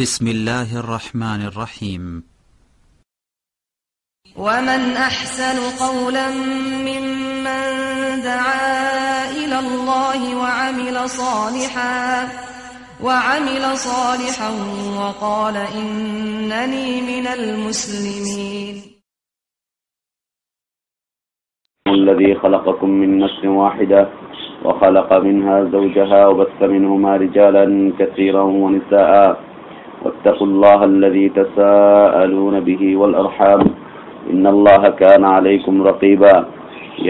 بسم الله الرحمن الرحيم. ومن أحسن قولا ممن دعا إلى الله وعمل صالحا وقال إنني من المسلمين. الذي خلقكم من نفس واحدة وخلق منها زوجها وبث منهما رجالا كثيرا ونساء واتقوا الله الذي تساءلون به والأرحام إن الله كان عليكم رقيبا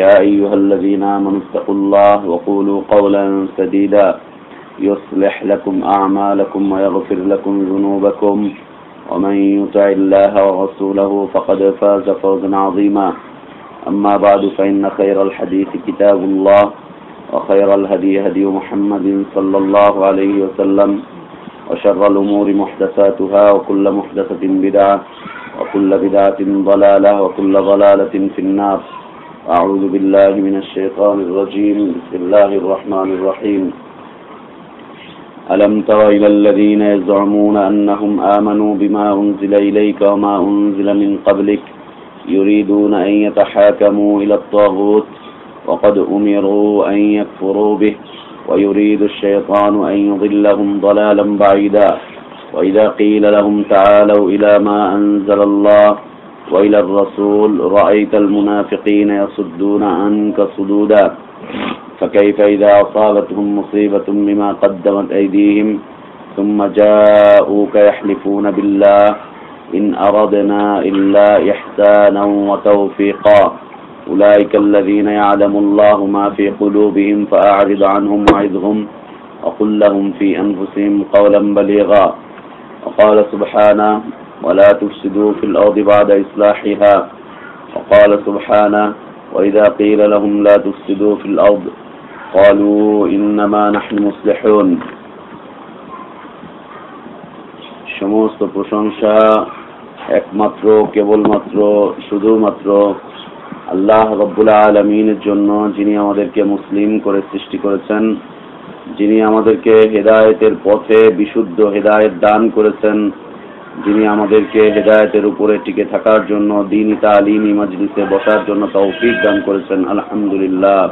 يا أيها الذين آمنوا اتقوا الله وقولوا قولا سديدا يصلح لكم أعمالكم ويغفر لكم ذنوبكم ومن يطع الله ورسوله فقد فاز فوزا عظيما أما بعد فإن خير الحديث كتاب الله وخير الهدي هدي محمد صلى الله عليه وسلم وشر الأمور محدثاتها وكل محدثة بدعة وكل بدعة ضلالة وكل ضلالة في النار. أعوذ بالله من الشيطان الرجيم. بسم الله الرحمن الرحيم. ألم تر إلى الذين يزعمون أنهم آمنوا بما أنزل إليك وما أنزل من قبلك يريدون أن يتحاكموا إلى الطاغوت وقد أمروا أن يكفروا به ويريد الشيطان أن يضلهم ضلالا بعيدا وإذا قيل لهم تعالوا إلى ما أنزل الله وإلى الرسول رأيت المنافقين يصدون عنك صدودا فكيف إذا أصابتهم مصيبة بما قدمت أيديهم ثم جاءوك يحلفون بالله إن أردنا إلا إحسانا وتوفيقا أولئك الذين يعلم الله ما في قلوبهم فأعرض عنهم وعظهم وقل لهم في أنفسهم قولا بليغا وقال سبحانه ولا تفسدوا في الأرض بعد إصلاحها وقال سبحانه وإذا قيل لهم لا تفسدوا في الأرض قالوا إنما نحن مصلحون. সমস্ত প্রশংসা একমাত্র কেবলমাত্র শুধুমাত্র আল্লাহ রব্বুল আলামিনের জন্য, যিনি আমাদেরকে মুসলিম করে সৃষ্টি করেছেন, যিনি আমাদেরকে হেদায়েতের পথে বিশুদ্ধ হেদায়েত দান করেছেন, যিনি আমাদেরকে হেদায়েতের উপরে টিকে থাকার জন্য দ্বীনি তালিমি মাজলিসে বসার জন্য তৌফিক দান করেছেন। আলহামদুলিল্লাহ।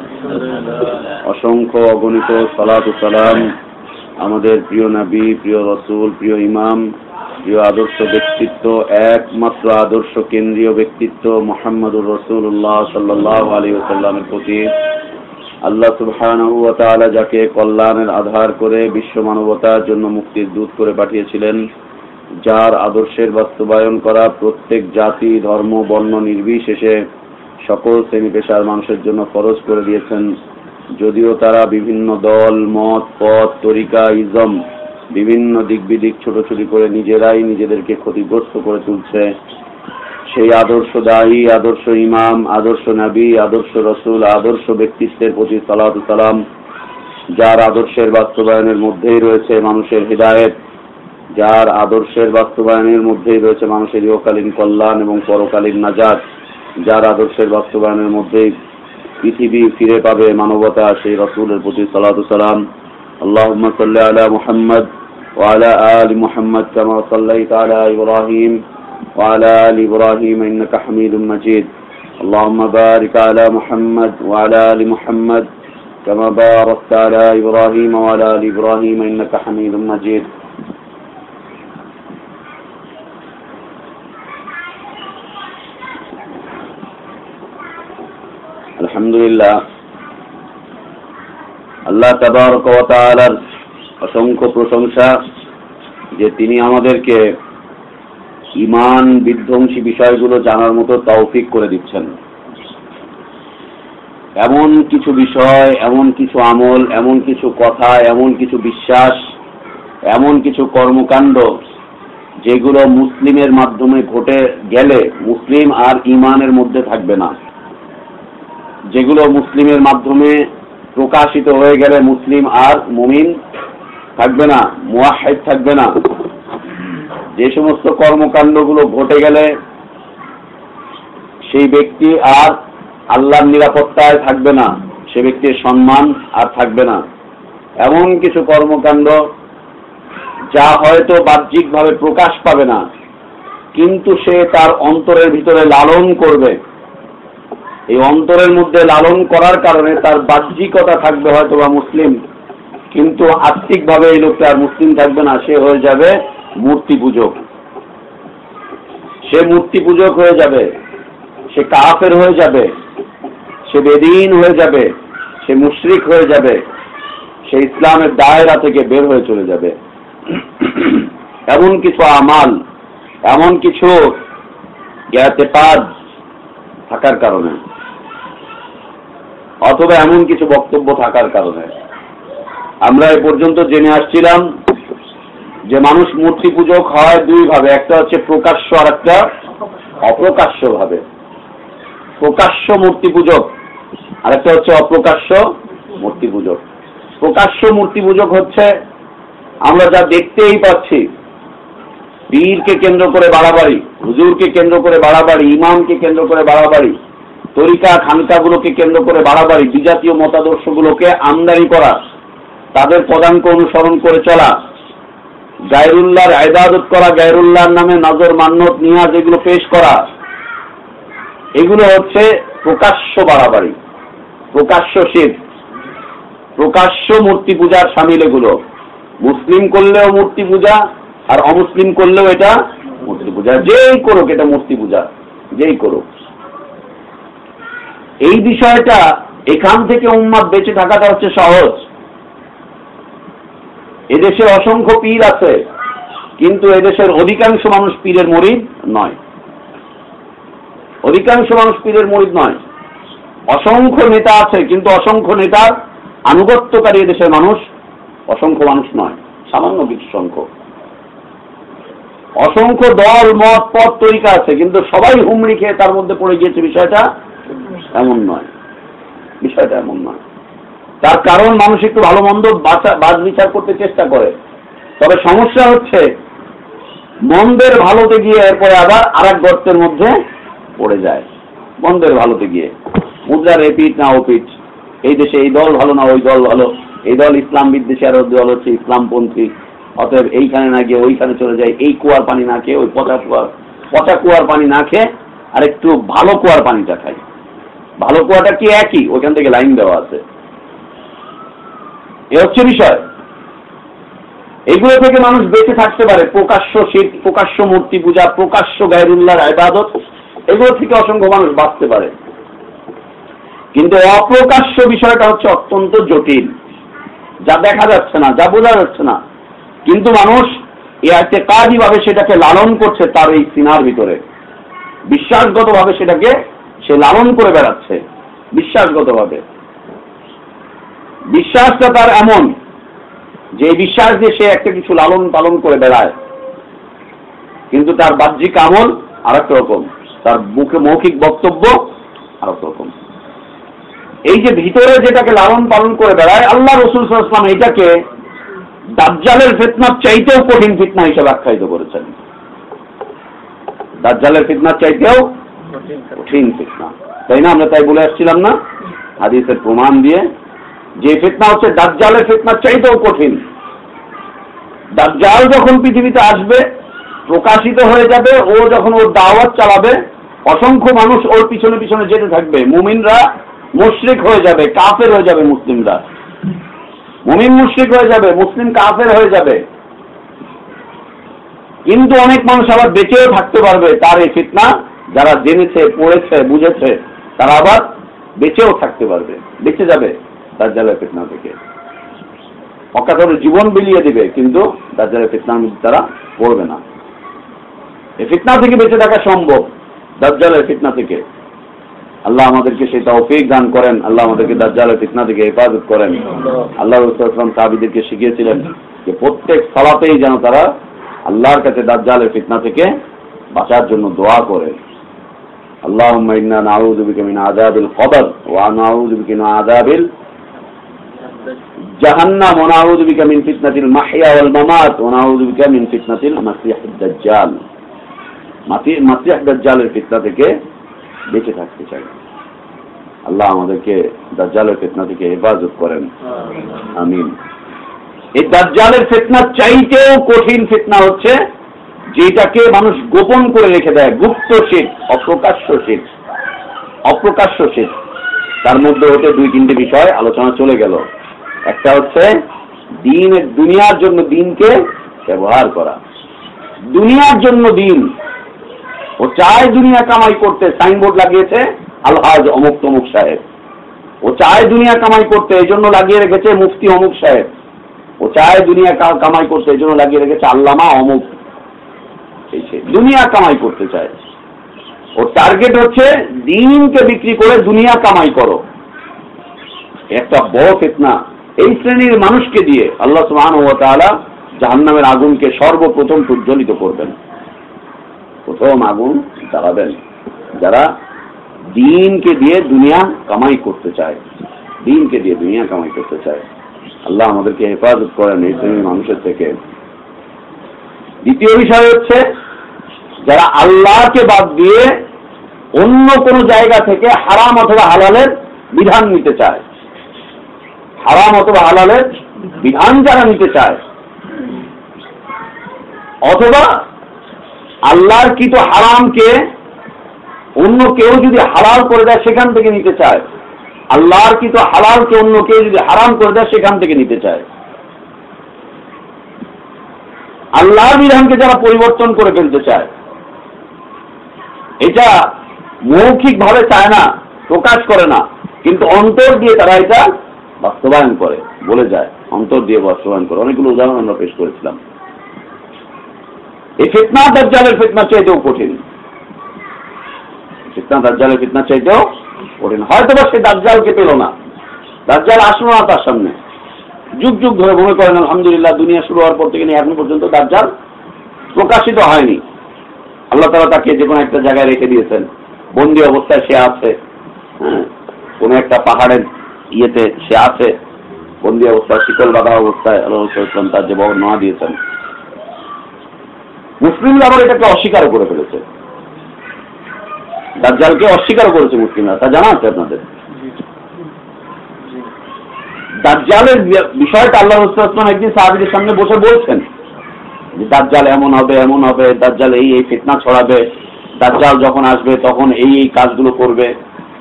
অসংখ্য অগণিত সালাত ও সালাম আমাদের প্রিয় নবী, প্রিয় রাসূল, প্রিয় ইমাম, প্রিয় আদর্শ ব্যক্তিত্ব, একমাত্র আদর্শ কেন্দ্রীয় ব্যক্তিত্ব মুহাম্মদুর রাসূলুল্লাহ সাল্লাল্লাহু আলাইহি ওয়াসাল্লামের প্রতি। আল্লাহ সুবহানাহু ওয়া তাআলা যাকে কল্যাণের আধার করে বিশ্ব মানবতার জন্য মুক্তির দূত করে পাঠিয়েছিলেন, যার আদর্শের বাস্তবায়ন করা প্রত্যেক জাতি, ধর্ম, বর্ণ নির্বিশেষে সকল শ্রেণী পেশার মানুষের জন্য ফরজ করে দিয়েছেন, যদিও তারা বিভিন্ন দল, মত, পথ, তরিকা, ইজম, বিভিন্ন দিক বিদিক ছোটাছুটি করে নিজেরাই নিজেদেরকে ক্ষতিগ্রস্ত করে তুলছে। সেই আদর্শ দায়ী, আদর্শ ইমাম, আদর্শ নবী, আদর্শ রসুল, আদর্শ ব্যক্তিত্বের প্রতি সালাত ও সালাম, যার আদর্শের বাস্তবায়নের মধ্যেই রয়েছে মানুষের হিদায়েত, যার আদর্শের বাস্তবায়নের মধ্যেই রয়েছে মানুষের ইহকালীন কল্যাণ এবং পরকালীন নাজাত, যার আদর্শের বাস্তবায়নের মধ্যেই পৃথিবী ফিরে পাবে মানবতা, সেই রাসূলের প্রতি সালাত ও সালাম। اللهم صل على محمد وعلى آل محمد كما صليت على إبراهيم وعلى آل إبراهيم إنك حميد مجيد. اللهم بارك على محمد وعلى آل محمد كما باركت على إبراهيم وعلى آل إبراهيم إنك حميد مجيد. الحمد لله. আল্লাহ তাবারক ওয়া তাআলার অসংখ্য প্রশংসা যে তিনি আমাদেরকে ঈমান বিধ্বংসী বিষয়গুলো জানার মতো তৌফিক করে দিচ্ছেন। এমন কিছু বিষয়, এমন কিছু আমল, এমন কিছু কথা, এমন কিছু বিশ্বাস, এমন কিছু কর্মকাণ্ড যেগুলো মুসলিমের মাধ্যমে ঘটে গেলে মুসলিম আর ঈমানের মধ্যে থাকবে না, যেগুলো মুসলিমের মাধ্যমে প্রকাশিত হয়ে গেলে মুসলিম আর মুমিন থাকবে না, মুওয়াহহিদ থাকবে না। যে সমস্ত কর্মকাণ্ডগুলো ঘটে গেলে সেই ব্যক্তি আর আল্লাহর নিরাপত্তায় থাকবে না, সে ব্যক্তির সম্মান আর থাকবে না। এমন কিছু কর্মকাণ্ড যা হয়তো বাহ্যিকভাবে প্রকাশ পাবে না, কিন্তু সে তার অন্তরের ভিতরে লালন করবে। এই অন্তরের মধ্যে লালন করার কারণে তার বাহ্যিকতা থাকবে হয়তো বা মুসলিম, কিন্তু আত্মিকভাবে এই লোকটা আর মুসলিম থাকবে না, সে হয়ে যাবে মূর্তি পূজক। সে মূর্তি পূজক হয়ে যাবে, সে কাফের হয়ে যাবে, সে বেদিন হয়ে যাবে, সে মুশরিক হয়ে যাবে, সে ইসলামের দায়রা থেকে বের হয়ে চলে যাবে। এমন কিছু আমাল, এমন কিছু ইতিকাদ থাকার কারণে, অথবা এমন কিছু বক্তব্য থাকার কারণে আমরা এ পর্যন্ত জেনে আসছিলাম যে মানুষ মূর্তি পূজক হয় দুই ভাবে, একটা হচ্ছে প্রকাশ্য আর একটা অপ্রকাশ্য ভাবে। প্রকাশ্য মূর্তি পূজক আর একটা হচ্ছে অপ্রকাশ্য মূর্তি পূজক। প্রকাশ্য মূর্তি পূজক হচ্ছে আমরা যা দেখতেই পাচ্ছি, পীরকে কেন্দ্র করে বাড়াবাড়ি, হুজুরকে কেন্দ্র করে বাড়াবাড়ি, ইমামকে কেন্দ্র করে বাড়াবাড়ি, তরিকা খানকাগুলোকে কেন্দ্র করে বাড়াবাড়ি, বিজাতীয় মতাদর্শগুলোকে আমদানি করা, তাদের পদাঙ্ক অনুসরণ করে চলা, গায়রুল্লাহর ইবাদত করা, গায়রুল্লাহর নামে নজর মান্নত নিয়াজ এগুলো পেশ করা, এগুলো হচ্ছে প্রকাশ্য বাড়াবাড়ি, প্রকাশ্য শিরক, প্রকাশ্য মূর্তি পূজার শামিল। এগুলো মুসলিম করলেও মূর্তি পূজা আর অমুসলিম করলেও এটা মূর্তি পূজা, যেই করুক এটা মূর্তি পূজা, যেই করুক। এই বিষয়টা এখান থেকে উম্মাত বেঁচে থাকাটা হচ্ছে সহজ। এদেশে অসংখ্য পীর আছে, কিন্তু এদেশের অধিকাংশ মানুষ পীরের মুরিদ নয়। অধিকাংশ মানুষ পীরের মুরিদ নয়। অসংখ্য নেতা আছে, কিন্তু অসংখ্য নেতার আনুগত্যকারী এদেশের মানুষ অসংখ্য মানুষ নয়, সামান্য কিছু সংখ্যক। অসংখ্য দল মত পথ তরিকা আছে, কিন্তু সবাই হুমড়ি খেয়ে তার মধ্যে পড়ে গিয়েছে। বিষয়টা এমন নয়, বিষয়টা এমন নয়। তার কারণ মানুষ একটু ভালো মন্দ বাজ বিচার করতে চেষ্টা করে, তবে সমস্যা হচ্ছে মন্দের ভালোতে গিয়ে এরপরে আবার আর এক গর্তের মধ্যে পড়ে যায়। মন্দের ভালোতে গিয়ে মুদ্রার এ পিঠ না ও পিঠ, এই দেশে এই দল ভালো না ওই দল ভালো, এই দল ইসলাম বিদ্বেষী আর ওই দল হচ্ছে ইসলামপন্থী, অতএব এইখানে না গিয়ে ওইখানে চলে যায়, এই কুয়ার পানি না খেয়ে ওই পচা কুয়ার পানি না খেয়ে আর একটু ভালো কুয়ার পানিটা খাই। ভালো কুয়াটা কি একই, ওইখান থেকে লাইন দেওয়া আছে। এ হচ্ছে বিষয়। এগুলো থেকে মানুষ বেঁচে থাকতে পারে। প্রকাশ্য শিরক, প্রকাশ্য মূর্তি পূজা, প্রকাশ্য গায়রুল্লাহর ইবাদত, এগুলো থেকে অসংখ্য মানুষ বাঁচতে পারে। কিন্তু অপ্রকাশ্য বিষয়টা হচ্ছে অত্যন্ত জটিল, যা দেখা যাচ্ছে না, যা বোঝা যাচ্ছে না, কিন্তু মানুষ ইতিকাদি ভাবে সেটাকে লালন করছে তার এই সিনার ভিতরে, বিশ্বাসগত ভাবে সেটাকে সে লালন করে বেড়াচ্ছে। বিশ্বাসগত ভাবে বিশ্বাসটা তার এমন যে বিশ্বাস দিয়ে সে একটা কিছু লালন পালন করে বেড়ায়, কিন্তু তার বাহ্যিক আমল আর এক রকম, তার মুখে মৌখিক বক্তব্য আর এক রকম। এই যে ভিতরে যেটাকে লালন পালন করে বেড়ায়, আল্লাহ রাসূল সাল্লাল্লাহু আলাইহি ওয়াসাল্লাম এটাকে দাজ্জালের ফিতনার চাইতেও কঠিন ফিতনা হিসেবে আখ্যায়িত করেছেন। দাজ্জালের ফিতনার চাইতেও কঠিন ফিতনা, তাই না? আমরা তাই বলে আসছিলাম না হাদিসের প্রমাণ দিয়ে, যে ফিতনা হচ্ছে দাজ্জালের ফিতনার চাইতেও কঠিন। দাজ্জাল যখন পৃথিবীতে আসবে, প্রকাশিত হয়ে যাবে, ও যখন ওর দাওয়াত চালাবে, অসংখ্য মানুষ ওর পিছনে পিছনে যেতে থাকবে। মুমিনরা মুশরিক হয়ে যাবে, কাফের হয়ে যাবে, মুসলিমরা মুমিন মুশরিক হয়ে যাবে, মুসলিম কাফের হয়ে যাবে। কিন্তু অনেক মানুষ আবার বেঁচেও থাকতে পারবে তার এই ফিতনা, যারা জেনেছে, পড়েছে, বুঝেছে, তারা আবার বেঁচেও থাকতে পারবে, বেঁচে যাবে দাজ্জালের ফিতনা থেকে। অকাতরে জীবন বিলিয়ে দিবে, কিন্তু দাজ্জালের ফিতনার মধ্যে তারা পড়বে না। এই ফিতনা থেকে বেঁচে থাকা সম্ভব, দাজ্জালের ফিতনা থেকে। আল্লাহ আমাদেরকে সেই তৌফিক দান করেন, আল্লাহ আমাদেরকে দাজ্জালের ফিতনা থেকে হেফাজত করেন। আল্লাহ রাসূল সাল্লাল্লাহু আলাইহি ওয়াসাল্লাম সাহাবীদেরকে শিখিয়েছিলেন যে প্রত্যেক সালাতেই যেন তারা আল্লাহর কাছে দাজ্জালের ফিতনা থেকে বাঁচার জন্য দোয়া করে। আল্লাহুম্মা ইন্না নাউযু বিকা মিন আযাবিল কবর ওয়া নাউযু বিকা মিন আযাবিল জাহান্নাম ওয়া নাউযু বিকা মিন ফিতনাতিল মাহইয়া ওয়াল মামাত ওয়া নাউযু বিকা মিন ফিতনাতিল মাসিহিদ দাজ্জাল। মাসিহ দাজ্জালের ফিতনা থেকে বেঁচে থাকতে চাই। আল্লাহ আমাদেরকে দাজ্জালের ফিতনা থেকে হেফাজত করেন, আমিন। এই দাজ্জালের ফিতনা চাইতেও কঠিন ফিতনা হচ্ছে যেটাকে মানুষ গোপন করে রেখে দেয়, গুপ্ত শিরক, অপ্রকাশ্য শিরক। অপ্রকাশ্য শিরক, তার মধ্যে হতে 2-3টে বিষয় আলোচনা চলে গেল। একটা হচ্ছে দুনিয়ার জন্য দিনকে ব্যবহার করা, দুনিয়ার জন্য দিন। ও চায় দুনিয়া কামাই করতে, সাইনবোর্ড লাগিয়েছে আলহাজ অমুক তমুক সাহেব। ও চায় দুনিয়া কামাই করতে, এই জন্য লাগিয়ে রেখেছে মুফতি অমুক সাহেব। ও চায় দুনিয়া কামাই করতে, এই জন্য লাগিয়ে রেখেছে আল্লামা অমুক। দুনিয়া কামাই করতে চায়। ওর টার্গেট হচ্ছে দিনকে বিক্রি করে দুনিয়া কামাই করো। একটা বড় ফিতনা। এই শ্রেণীর মানুষকে দিয়ে আল্লাহ সুবহানাহু ওয়া তাআলা জাহান্নামের আগুনকে সর্বপ্রথম প্রজ্বলিত করবেন। প্রথম আগুন জ্বালাবেন যারা দিনকে দিয়ে দুনিয়া কামাই করতে চায়, দিনকে দিয়ে দুনিয়া কামাই করতে চায়। আল্লাহ আমাদেরকে হেফাজত করেন এই শ্রেণীর মানুষের থেকে। দ্বিতীয় বিষয় হচ্ছে যারা আল্লাহকে বাদ দিয়ে অন্য কোন জায়গা থেকে হারাম অথবা হালালের বিধান নিতে চায়, হারাম অথবা হালালের বিধান যারা নিতে চায়, অথবা আল্লাহর কৃত হারামকে অন্য কেউ যদি হালাল করে দেয় সেখান থেকে নিতে চায়, আল্লাহর কৃত হালালকে অন্য কেউ যদি হারাম করে দেয় সেখান থেকে নিতে চায়। আল্লাহর বিধানকে যারা পরিবর্তন করে ফেলতে চায়, এটা মৌখিক ভাবে চায় না, প্রকাশ করে না, কিন্তু অন্তর দিয়ে তারা এটা বাস্তবায়ন করে, বলে যায় অন্তর দিয়ে বাস্তবায়ন করে। অনেকগুলো উদাহরণ আমরা পেশ করেছিলাম। এই ফিতনা দাজ্জালের ফিতনা চাইতেও কঠিন, ফিতনা দাজ্জালের ফিতনা চাইতেও কঠিন। হয়তো বা সে দাজ্জালকে পেল না, দাজ্জাল আসলো না তার সামনে। যুগ যুগ ধরে মনে করেন আলহামদুলিল্লাহ দুনিয়া শুরু হওয়ার পর থেকে নিয়ে এখন পর্যন্ত দাজ্জাল প্রকাশিত হয়নি। আল্লাহ তাআলা তাকে যে কোনো একটা জায়গায় রেখে দিয়েছেন, বন্দী অবস্থায় সে আছে। কোন একটা পাহাড়ের ইয়েতে সে আছে বন্দী অবস্থায়, শিকল বাঁধা অবস্থায়। আল্লাহ ইসলাম তার যে বর্ণনা দিয়েছেন। মুসলিমরা আবার এটাকে অস্বীকার করে ফেলেছে, দাজ্জালকে অস্বীকার করেছে মুসলিমরা, তা জানা আছে আপনাদের? দাজ্জালের বিষয়টা আল্লাহ রাসূল সাল্লাল্লাহু আলাইহি ওয়াসাল্লাম একদিন সাহাবীদের সামনে বসে বলছেন যে দাজ্জাল এমন হবে, এমন হবে, দাজ্জাল এই এই ফিতনা ছড়াবে, দাজ্জাল যখন আসবে তখন এই এই কাজগুলো করবে।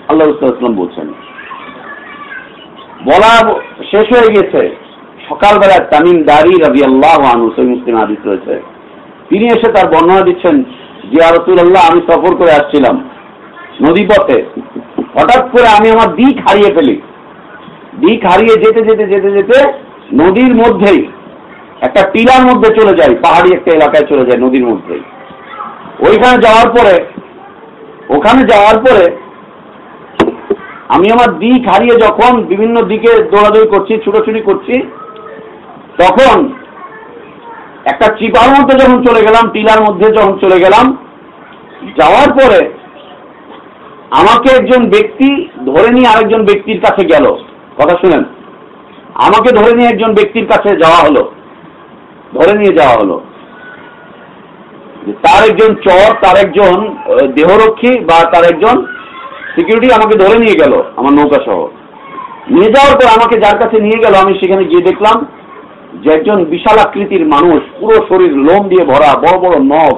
আল্লাহ রাসূল সাল্লাল্লাহু আলাইহি ওয়াসাল্লাম বলছেন। বলা শেষ হয়ে গেছে, সকালবেলা তামিম দারি রাদিয়াল্লাহু আনহু, সহিহ মুসলিম হাদিস রয়েছে, তিনি এসে তার বর্ণনা দিচ্ছেন যে ইয়া রাসূলুল্লাহ, আমি সফর করে আসছিলাম নদীপথে, হঠাৎ করে আমি আমার দিক হারিয়ে ফেলি। দিক হারিয়ে যেতে যেতে যেতে যেতে নদীর মধ্যেই একটা টিলার মধ্যে চলে যাই, পাহাড়ি একটা এলাকায় চলে যায় নদীর মধ্যেই। ওখানে যাওয়ার পরে আমি আমার দিক হারিয়ে যখন বিভিন্ন দিকে দৌড়াদৌড়ি করছি, ছুটোছুটি করছি, তখন একটা চিপার মধ্যে যখন চলে গেলাম, টিলার মধ্যে যখন চলে গেলাম, যাওয়ার পরে আমাকে একজন ব্যক্তি ধরে নিয়ে আরেকজন ব্যক্তির কাছে গেল। কথা শুনেন, আমাকে ধরে নিয়ে একজন ব্যক্তির কাছে যাওয়া হলো, ধরে নিয়ে যাওয়া হলো। তার একজন চর, তার একজন দেহরক্ষী বা তার একজন সিকিউরিটি আমাকে ধরে নিয়ে গেল আমার নৌকা সহ। নিয়ে যাওয়ার পর আমাকে যার কাছে নিয়ে গেল, আমি সেখানে গিয়ে দেখলাম যে একজন বিশাল আকৃতির মানুষ, পুরো শরীর লোম দিয়ে ভরা, বড় বড় নখ,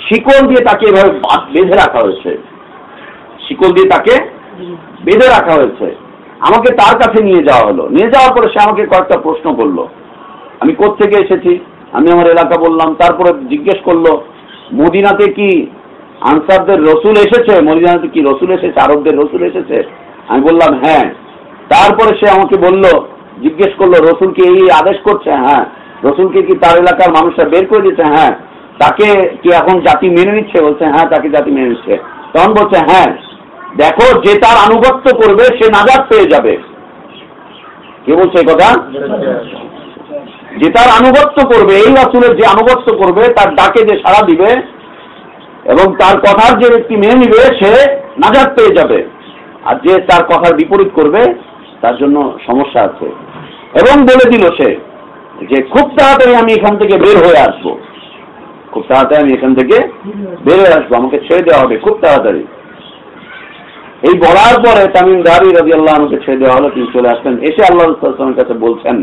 শিকল দিয়ে তাকে এভাবে বেঁধে রাখা হয়েছে, শিকল দিয়ে তাকে বেঁধে রাখা হয়েছে। আমাকে তার কাছে নিয়ে যাওয়া হলো। নিয়ে যাওয়ার পরে সে আমাকে কয়েকটা প্রশ্ন করলো, আমি কোত্থেকে এসেছি, আমি আমার এলাকা বললাম। তারপরে জিজ্ঞেস করলো মদিনাতে কি আনসারদের রসুল এসেছে, মদিনাতে কি রসুল এসেছে, আরবদের রসুল এসেছে? আমি বললাম হ্যাঁ। তারপরে সে আমাকে বলল, জিজ্ঞেস করলো রসুলকে এই আদেশ করছে? হ্যাঁ। রসুলকে কি তার এলাকার মানুষরা বের করে দিচ্ছে? হ্যাঁ। তাকে কি এখন জাতি মেনে নিচ্ছে? বলছে হ্যাঁ, তাকে জাতি মেনে নিচ্ছে। তখন বলছে হ্যাঁ, দেখো যে তার আনুগত্য করবে সে নাজাত পেয়ে যাবে। কে বলছে এই কথা? যে তার আনুগত্য করবে, এই রাসূলের যে আনুগত্য করবে, তার ডাকে যে সাড়া দিবে এবং তার কথার যে ব্যক্তি মেনে নিবে সে নাজাত পেয়ে যাবে। আর যে তার কথার বিপরীত করবে তার জন্য সমস্যা আছে। এবং বলে দিল সে যে খুব তাড়াতাড়ি আমি এখান থেকে বের হয়ে আসবো, খুব তাড়াতাড়ি আমি এখান থেকে বের হয়ে আসবো, আমাকে ছেড়ে দেওয়া হবে খুব তাড়াতাড়ি। এই বলার পরে তামিম দারি রাদিয়াল্লাহু আনহুকে ছেড়ে দেওয়া হলো। তিনি চলে আসলেন, এসে আল্লাহ রাসূল সাল্লাল্লাহু আলাইহি ওয়াসাল্লামের কাছে বলছেন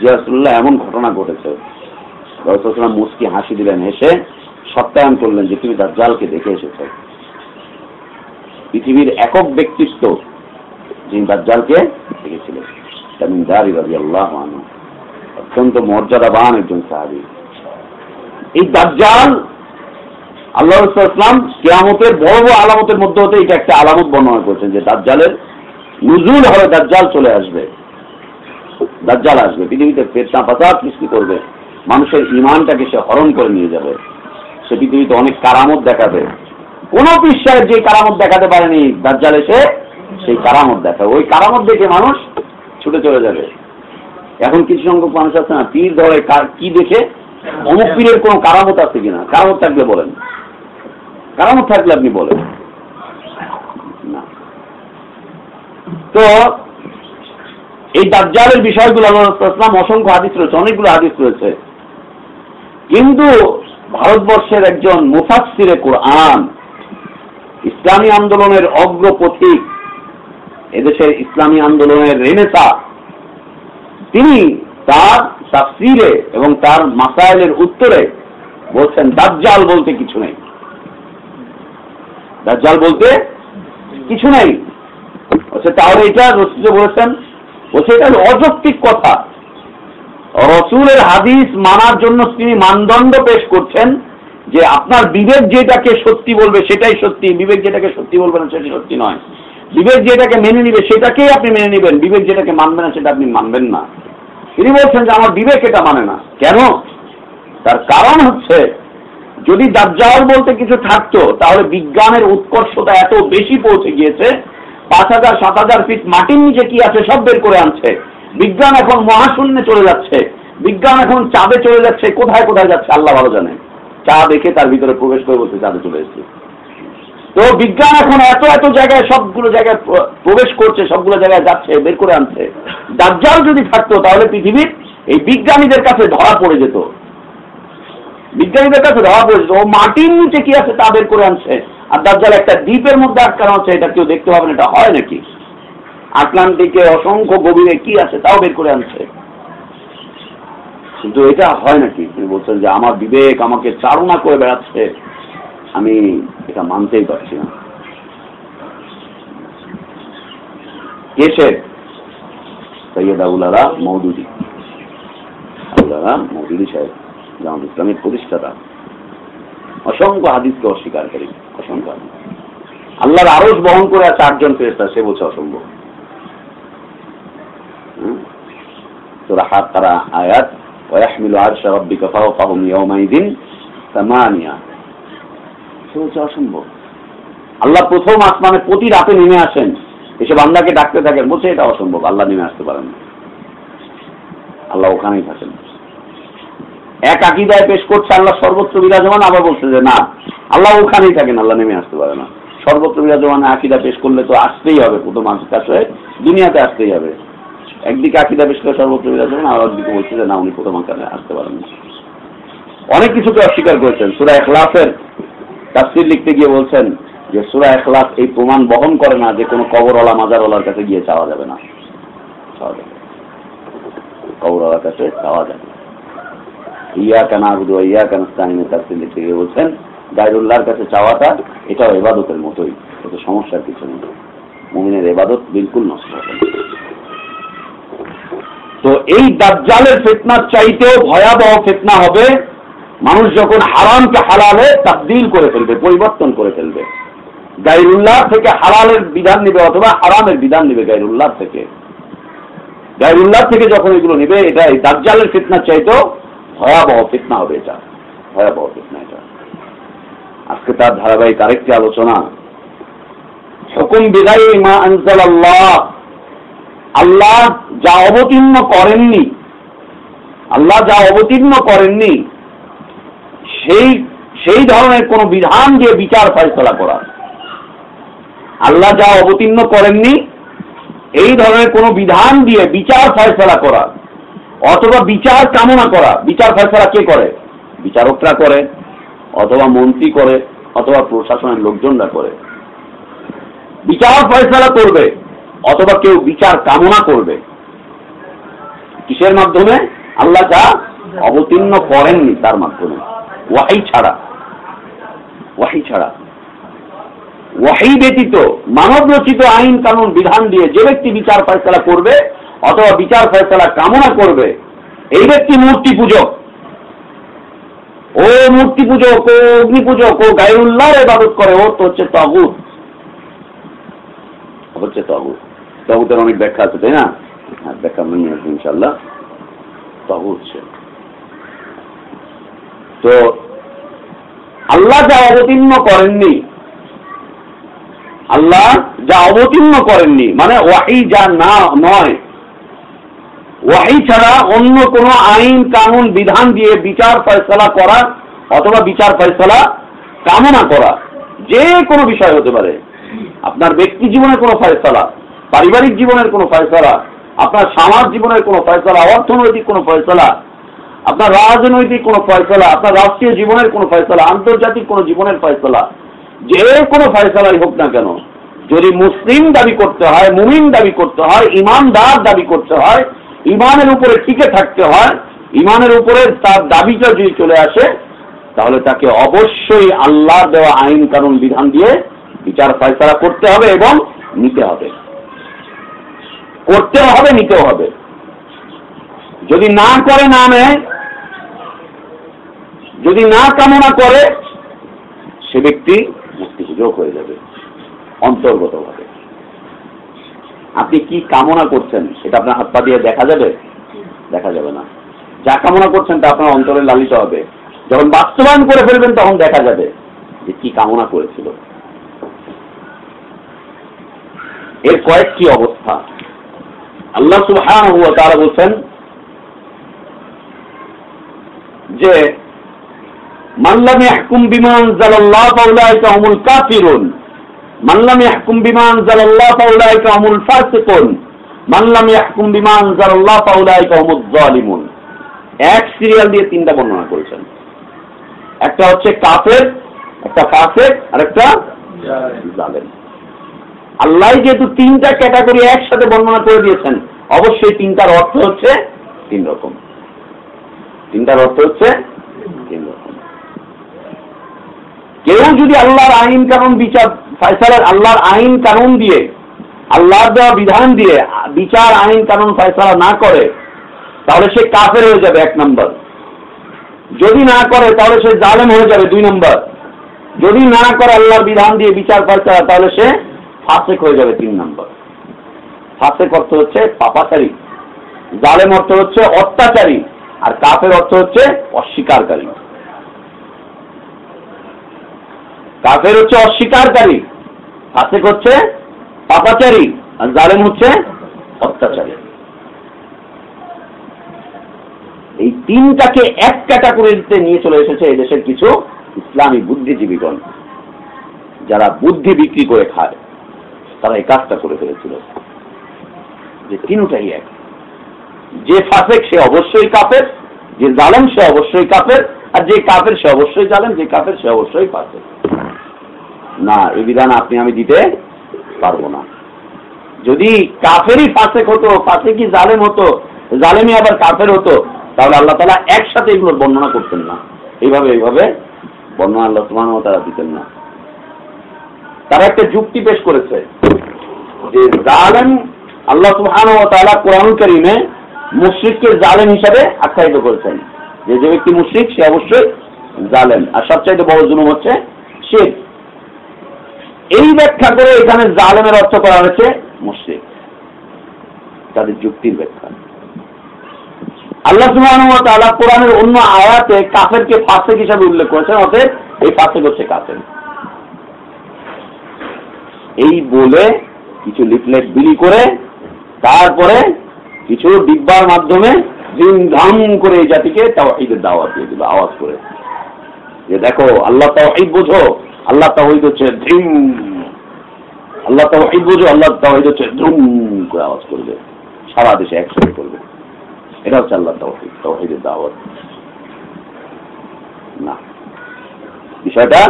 যে রাসূলুল্লাহ এমন ঘটনা ঘটেছে। রাসূলুল্লাহ মুস্কি হাসি দিলেন, হেসে সত্যায়ন করলেন যে তুমি দাজ্জালকে দেখে এসেছ। পৃথিবীর একক ব্যক্তিত্ব যিনি দাজ্জালকে দেখেছিলেন তামিম দারি রাদিয়াল্লাহু আনহু, অত্যন্ত মর্যাদাবান একজন সাহাবী। এই দাজ্জাল আল্লাহ রাসূল সাল্লাল্লাহু আলাইহি ওয়াসাল্লাম কিয়ামতের বড় বড় আলামতের মধ্যে হতে এটা একটা আলামত বর্ণনা করেছেন যে দাজ্জালের নুজুল হবে, দাজ্জাল চলে আসবে, দাজ্জাল আসবে, পৃথিবীতে ফিতনা ফাসাদ সৃষ্টি করবে, মানুষের ঈমানটাকে সে হরণ করে নিয়ে যাবে, সে পৃথিবীতে অনেক কারামত দেখাবে। কোন পীর যে কারামত দেখাতে পারেনি, দাজ্জাল এসে সেই কারামত দেখাবে। ওই কারামত দেখে মানুষ ছুটে চলে যাবে। এখন কিছু সংখ্যক মানুষ আছে না, পীর ধরে কি দেখে অমুক পীরের কোন কারামত আছে কিনা, কারামত থাকলে বলেন, কারামত থাকলে আপনি বলেন না। তো এই দাজ্জালের বিষয়গুলো আল্লাহ রাসূল সাল্লাল্লাহু আলাইহি ওয়াসাল্লাম অসংখ্য হাদিস রয়েছে, অনেকগুলো হাদিস রয়েছে, কিন্তু ভারতবর্ষের একজন মুফাসসিরে কোরআন, ইসলামী আন্দোলনের অগ্রপথিক, এদেশের ইসলামী আন্দোলনের রেনেসা, তিনি তার তাফসীরে এবং তার মাসাইলের উত্তরে বলছেন দাজ্জাল বলতে কিছু নেই, দাজ্জাল বলতে কিছু নেই। তাহলে এটা রসুল বলেছেন, এটা অযৌক্তিক কথা। রসুলের হাদিস মানার জন্য তিনি মানদণ্ড পেশ করছেন যে আপনার বিবেক যেটাকে সত্যি বলবে সেটাই সত্যি, বিবেক যেটাকে সত্যি বলবে না সেটা সত্যি নয়, বিবেক যেটাকে মেনে নিবে সেটাকেই আপনি মেনে নেবেন, বিবেক যেটাকে মানবে না সেটা আপনি মানবেন না। তিনি বলছেন যে আমার বিবেক এটা মানে না। কেন? তার কারণ হচ্ছে যদি দাজ্জাল বলতে কিছু থাকতো তাহলে বিজ্ঞানের উৎকর্ষতা এত বেশি পৌঁছে গিয়েছে, 5000 7000 ফিট মাটির নিচে কি আছে সব বের করে আনছে। বিজ্ঞান এখন মহাশূন্যে চলে যাচ্ছে, বিজ্ঞান এখন চাঁদে চলে যাচ্ছে, কোথায় কোথায় যাচ্ছে আল্লাহ ভালো জানে। চা দেখে তার ভিতরে প্রবেশ করে বলছে চাঁদে চলে এসেছে। তো বিজ্ঞান এখন এত এত জায়গায় সবগুলো জায়গায় প্রবেশ করছে, সবগুলো জায়গায় যাচ্ছে, বের করে আনছে। দাজ্জাল যদি থাকতো তাহলে পৃথিবীর এই বিজ্ঞানীদের কাছে ধরা পড়ে যেত, বিজ্ঞানীদের কাছে ধরা পড়ে যেত। ও মাটির নিচে কি আছে তা বের করে আনছে, আর দাজ্জাল একটা দ্বীপের মধ্যে আটকানো আছে, এটা কেউ দেখতে পাবেন, এটা হয় নাকি? আটলান্টিকে অসংখ্য গভীরে কি আছে তাও বের করে আনছে, কিন্তু এটা হয় নাকি? তিনি বলছেন যে আমার বিবেক আমাকে চালনা করে বেড়াচ্ছে, আমি এটা মানতেই পারছি না। কেসে সৈয়দ আউলারা মওদুদি, আউলারা মওদুদি সাহেব জামাত ইসলামের প্রতিষ্ঠাতা, অসংখ্য হাদিসকে অস্বীকারী, অসংখ্য হাদিস। আল্লাহর আরশ বহন করে আছে 8 জন ফেরেশতা, সে বলছে অসম্ভব। সূরা হাক্কারা আয়াত ওয়াহমিলু আরশা রাব্বিকা ফাওকাহুম ইয়াওমাইযিন সামানিয়া, সে বলছে অসম্ভব। আল্লাহ প্রথম আসমানে প্রতি রাতে নেমে আসেন, এসে বান্দাকে ডাকতে থাকেন, বলছে এটা অসম্ভব, আল্লাহ নেমে আসতে পারেন না, আল্লাহ ওখানেই থাকেন। এক আকীদায় পেশ করছে আল্লাহ সর্বত্র বিরাজমান, আবার বলছে যে না আল্লাহ ওখানেই থাকেন, আল্লাহ নেমে আসতে পারে না। সর্বত্র বিরাজমান আকীদা পেশ করলে তো আসতেই হবে, প্রথম কাছে দুনিয়াতে আসতেই হবে। একদিকে আকীদা পেশ করে সর্বত্র বিরাজমান, আর একদিকে বলছে যে না উনি প্রথম কাছে আসতে পারেন না। অনেক কিছুকে অস্বীকার করেছেন। সূরা ইখলাসের তাফসীর লিখতে গিয়ে বলছেন যে সূরা ইখলাস এই প্রমাণ বহন করে না যে কোনো কবরওয়ালা মাজারওয়ালার কাছে গিয়ে চাওয়া যাবে না, কবরওয়ালার কাছে চাওয়া যাবে। ইয়াকা না'বুদু ওয়া ইয়াকা নাস্তাঈন তাফসীর লিখতে গিয়ে বলছেন গায়রুল্লাহর কাছে চাওয়াটা এটাও ইবাদতের মতোই, এতে সমস্যার কিছু নেই, মুমিনের ইবাদত বিলকুল নষ্ট হবে না। তো এই দাজ্জালের ফিতনার চাইতেও ভয়াবহ ফিতনা হবে মানুষ যখন হারামকে হালালে তাবদীল করে ফেলবে, পরিবর্তন করে ফেলবে, গায়রুল্লাহ থেকে হালালের বিধান নেবে অথবা হারামের বিধান নেবে গায়রুল্লাহ থেকে। গায়রুল্লাহ থেকে যখন এগুলো নেবে, এটা এই দাজ্জালের ফিতনার চাইতেও ভয়াবহ ফিতনা হবে, এটা ভয়াবহ ফিতনা। এটা আজকে তার ধারাবাহিক আরেকটি আলোচনা, হুকুম বিগাইরি মা আনজালাল্লাহ, আল্লাহ যা অবতীর্ণ করেননি, আল্লাহ যা অবতীর্ণ করেননি সেই ধরনের কোন বিধান দিয়ে বিচার ফয়সালা করা। আল্লাহ যা অবতীর্ণ করেননি এই ধরনের কোন বিধান দিয়ে বিচার ফয়সালা করা অথবা বিচার কামনা করা। বিচার ফয়সালা কে করে? বিচারকরা করে, অথবা মন্ত্রী করে, অথবা প্রশাসনের লোকজনরা করে। বিচার ফয়সালা করবে অথবা কেউ বিচার কামনা করবে, কিসের মাধ্যমে? আল্লাহ যা অবতীর্ণ করেননি তার মাধ্যমে, ওয়াহী ছাড়া। ওয়াহী ছাড়া, ওয়াহী ব্যতীত মানব রচিত আইন কানুন বিধান দিয়ে যে ব্যক্তি বিচার ফয়সালা করবে অথবা বিচার ফয়সালা কামনা করবে, এই ব্যক্তি মূর্তি পূজক, ও মূর্তি পূজক, ও অগ্নি পূজক, ও গায়রুল্লাহর ইবাদত করে, ও তো হচ্ছে তাগুত। হচ্ছে তাগুত। তাগুতের অনেক ব্যাখ্যা আছে, তাই না? হ্যাঁ, ব্যাখ্যা নিয়ে আসবো ইনশাআল্লাহ। তাগুত সে। তো আল্লাহ যা অবতীর্ণ করেননি, আল্লাহ যা অবতীর্ণ করেননি মানে ওয়াহী যা না নয়, ওয়াহী ছাড়া অন্য কোন আইন কানুন বিধান দিয়ে বিচার ফয়সালা করা অথবা বিচার ফয়সালা কামনা করা, যে কোনো বিষয় হতে পারে। আপনার ব্যক্তি জীবনের কোনো ফয়সালা, পারিবারিক জীবনের কোনো ফয়সালা, আপনার সমাজ জীবনের কোনো ফয়সালা, অর্থনৈতিক কোনো ফয়সালা, আপনার রাজনৈতিক কোনো ফয়সালা, আপনার রাষ্ট্রীয় জীবনের কোনো ফয়সালা, আন্তর্জাতিক কোনো জীবনের ফয়সালা, যে কোনো ফয়সালাই হোক না কেন, যদি মুসলিম দাবি করতে হয়, মুমিন দাবি করতে হয়, ইমানদার দাবি করতে হয়, ইমানের উপরে টিকে থাকতে হয়, ইমানের উপরে তার দাবিটা যদি চলে আসে, তাহলে তাকে অবশ্যই আল্লাহর দেওয়া আইন কানুন বিধান দিয়ে বিচার ফয়সালা করতে হবে এবং নিতে হবে। করতে হবে, নিতেও হবে। যদি না করে, না নেয়, যদি না কামনা করে, সে ব্যক্তি মুক্তি সুযোগ হয়ে যাবে অন্তর্গতভাবে। আপনি কি কামনা করছেন সেটা আপনার হাত পা দিয়ে দেখা যাবে? দেখা যাবে না। যা কামনা করছেন তা আপনার অন্তরে লালিত হবে। যখন বাস্তবায়ন করে ফেলবেন তখন দেখা যাবে যে কি কামনা করেছিল। এর কয়েকটি অবস্থা আল্লাহ সুবহানাহু ওয়া তাআলা বলেন যে মান লাম ইয়াহকুম বিমা আনজালাল্লাহু ফাউলাইকা হুমুল কাফিরুন, মান লাম ইয়াহকুম বিমা আনজালাল্লাহু ফাউলাইকা হুমুল ফাসিকুন, মান লাম ইয়াহকুম বিমা আনজালাল্লাহু ফাউলাইকা হুমুজ জালিমুন। এক সিরিয়াল দিয়ে তিনটা বর্ণনা করেছেন। একটা হচ্ছে কাফের, একটা ফাসিক আর একটা জালেম। আল্লাহ যেহেতু তিনটা ক্যাটাগরি একসাথে বর্ণনা করে দিয়েছেন, অবশ্যই তিনটার অর্থ হচ্ছে তিন রকম। তিনটার অর্থ হচ্ছে তিন রকম। কেউ যদি আল্লাহর আইন কানুন বিচার ফয়সালা, আল্লাহর আইন কানুন দিয়ে, আল্লাহর দেওয়া বিধান দিয়ে বিচার আইন কানুন ফয়সালা না করে, তাহলে সে কাফের হয়ে যাবে 1 নম্বর। যদি না করে তাহলে সে জালেম হয়ে যাবে 2 নম্বর। যদি না করে আল্লাহর বিধান দিয়ে বিচার ফয়সালা, তাহলে সে ফাসিক হয়ে যাবে 3 নম্বর। ফাসিক অর্থ হচ্ছে পাপাচারী, জালেম অর্থ হচ্ছে অত্যাচারী, আর কাফের অর্থ হচ্ছে অস্বীকারী। কাফের হচ্ছে অস্বীকারী, ফাসিক হচ্ছে পাপাচারী, আর জালেম হচ্ছে অত্যাচারী। এই তিনটাকে এক ক্যাটাগরিতে নিয়ে চলে এসেছে এই দেশের কিছু ইসলামী বুদ্ধিজীবীগণ, যারা বুদ্ধি বিক্রি করে খায়। তারা এই কাজটা করে ফেলেছিল যে তিনটাই এক। যে ফাসিক সে অবশ্যই কাফের, যে জালেম সে অবশ্যই কাফের, আর যে কাফের সে অবশ্যই জালেম, যে কাফের সে অবশ্যই ফাসিক। না, এই বিধান আপনি আমি দিতে পারবো না। যদি কাফেরই ফাসিক হতো, ফাসিকই জালেম হতো, জালেমই আবার কাফের হতো, তাহলে আল্লাহ তাআলা একসাথে এগুলোর বর্ণনা করতেন না। এইভাবে বর্ণনা আল্লাহ সুবহানাহু ওয়া তাআলা দিতেন না। তারা একটা যুক্তি পেশ করেছে যে জালেম, আল্লাহ সুবহানাহু ওয়া তাআলা কোরআনুল কারীমে মুশরিককে জালেম হিসাবে আখ্যায়িত করেছেন, যে যে ব্যক্তি মুশরিক সে অবশ্যই জালেম, আর সবচেয়ে বড় জুলুম হচ্ছে শিরক। এই ব্যাখ্যা করে এখানে জালেমের অর্থ করা হয়েছে মুশরিক। তাদের যুক্তির ব্যাখ্যা। আল্লাহ সুবহানাহু ওয়া তাআলা কোরআনের অন্য আয়াতে কাফেরকে ফাসিক হিসাবে উল্লেখ করেছেন, অতএব এই ফাসিক হচ্ছে কাফের। এই বলে কিছু লিফলেট বিলি করে তারপরে কিছু ডিব্বার মাধ্যমে ধিমধাম করে এই জাতিকে তাওহীদের দাওয়াত দিয়ে দিল, আওয়াজ করে যে দেখো আল্লাহ তাওহীদ বোঝো, আল্লাহ তাওহীদ হচ্ছে ধিম, আল্লাহ তাওহীদ বোঝো, আল্লাহ তাওহীদ হচ্ছে ধুম করে আওয়াজ করবে, সারা দেশে একসাথে করবে। এটা হচ্ছে আল্লাহ তাওহীদ, তাওহীদের দাওয়াত। না, বিষয়টা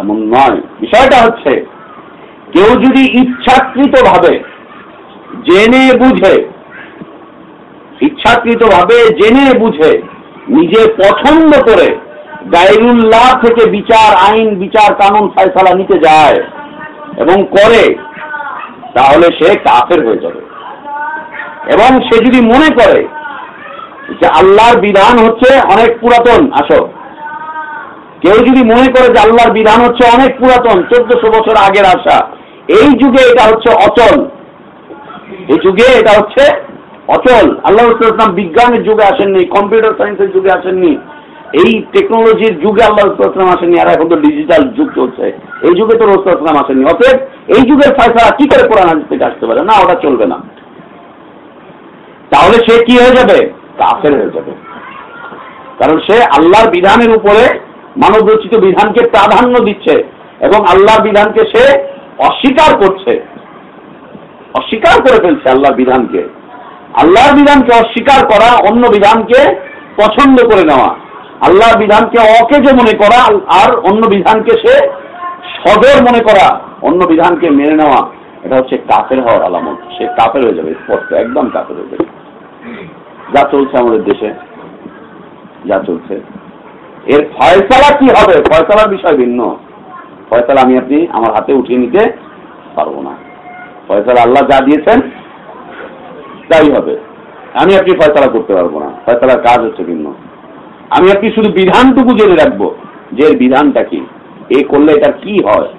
এমন নয়। বিষয়টা হচ্ছে কেউ যদি ইচ্ছাকৃত ভাবে জেনে বুঝে ইচ্ছাকৃতভাবে জেনে বুঝে নিজে পছন্দ করে গায়রুল্লাহ থেকে বিচার আইন বিচার কানুন ফয়সালা নিতে যায় এবং করে, তাহলে সে কাফের হয়ে যাবে। এবং সে যদি মনে করে যে আল্লাহর বিধান হচ্ছে অনেক পুরাতন, কেউ যদি মনে করে যে আল্লাহর বিধান হচ্ছে অনেক পুরাতন, 1400 বছর আগের আসা, এই যুগে এটা হচ্ছে অচল, এই যুগে এটা হচ্ছে অচল, আল্লাহ রাসূল সাল্লাল্লাহু আলাইহি ওয়াসাল্লাম বিজ্ঞানের যুগে আসেননি, কম্পিউটার সায়েন্সের যুগে আসেননি, এই টেকনোলজির যুগে আল্লাহ রাসূল সাল্লাল্লাহু আলাইহি ওয়াসাল্লাম আসেননি, আর এখন তো ডিজিটাল যুগ চলছে, এই যুগে তো রাসূল সাল্লাল্লাহু আলাইহি ওয়াসাল্লাম আসেননি। অতএব এই যুগের ফয়সালা কি করে কোরআন হাদিস থেকে আসতে পারে? না, ওটা চলবে না। তাহলে সে কি হয়ে যাবে? কাফের হয়ে যাবে। কারণ সে আল্লাহর বিধানের উপরে মানব রচিত বিধানকে প্রাধান্য দিচ্ছে এবং আল্লাহর বিধানকে সে অস্বীকার করছে, অস্বীকার করে ফেলছে আল্লাহর বিধানকে। আল্লাহর বিধানকে অস্বীকার করা, অন্য বিধানকে পছন্দ করে নেওয়া, আল্লাহর বিধানকে অকেজো মনে করা আর অন্য বিধানকে সে সদর মনে করা, অন্য বিধানকে মেনে নেওয়া, এটা হচ্ছে কাফের হওয়ার আলামত। সে কাফের হয়ে যাবে, স্পষ্ট একদম কাফের হয়ে যাবে। যা চলছে আমাদের দেশে, যা চলছে, এর ফয়সালা কি হবে? ফয়সালার বিষয় ভিন্ন। ফয়সালা আমি আপনি আমার হাতে উঠিয়ে নিতে পারবো না। ফয়সালা আল্লাহ যা দিয়েছেন তাই হবে, আমি আপনি ফয়সালা করতে পারবো না। ফয়সালার কাজ হচ্ছে ভিন্ন। আমি আপনি শুধু বিধানটুকু জেনে রাখবো যে এর বিধানটা কি, এই করলে এটা কি হয়,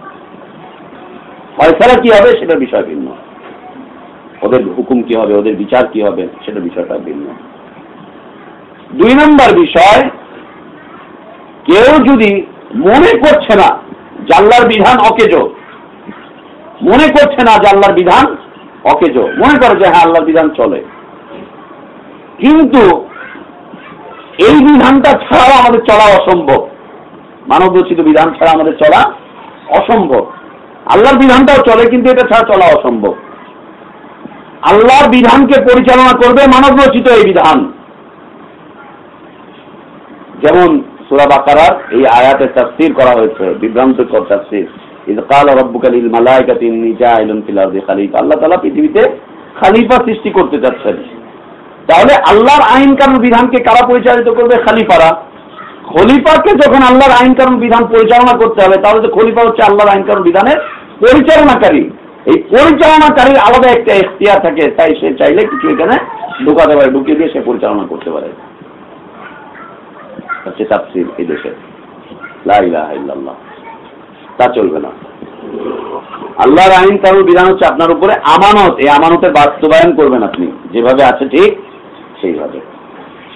ফয়সালা কি হবে সেটার বিষয় ভিন্ন। ওদের হুকুম কি হবে, ওদের বিচার কি হবে, সেটা বিষয়টা ভিন্ন। 2 নম্বর বিষয়, কেউ যদি মনে করছে না যে আল্লাহর বিধান অকেজো, মনে করছে না যে আল্লাহর বিধান অকেজো, মনে করে যে হ্যাঁ আল্লাহর বিধান চলে, কিন্তু এই বিধানটা ছাড়াও আমাদের চলা অসম্ভব, মানব রচিত বিধান ছাড়া আমাদের চলা অসম্ভব। আল্লাহর বিধানটাও চলে কিন্তু এটা ছাড়া চলা অসম্ভব। আল্লাহর বিধানকে পরিচালনা করবে মানব রচিত এই বিধান। যেমন সূরা বাকারার এই আয়াতের তাফসীর করা হয়েছে, বিভ্রান্তকর তাফসীর, ইয ক্বালা রাব্বুকা লিল মালায়েকাতি ইন্নী জাইলুন ফিল আরদি খলিফা। আল্লাহ তাআলা পৃথিবীতে খলিফা সৃষ্টি করতে যাচ্ছেন। তাহলে আল্লাহর আইন কানুন বিধানকে কারা পরিচালিত করবে? খলিফারা। খলিফাকে যখন আল্লাহর আইন কানুন বিধান পরিচালনা করতে হবে, তাহলে তো খলিফা হচ্ছে আল্লাহর আইন কানুন বিধানের পরিচালনাকারী। এই পরিচালনাকারীর আলাদা একটা এখতিয়ার থাকে, তাই সে চাইলে কিছু এখানে ঢুকাতে পারে, ঢুকিয়ে দিয়ে সে পরিচালনা করতে পারে। হচ্ছে তাফসীর এই দেশে, লা ইলাহা ইল্লাল্লাহ। তা চলবে না। আল্লাহর আইন কানুন বিধান হচ্ছে আপনার উপরে আমানত, এই আমানতের বাস্তবায়ন করবেন আপনি, যেভাবে আছে ঠিক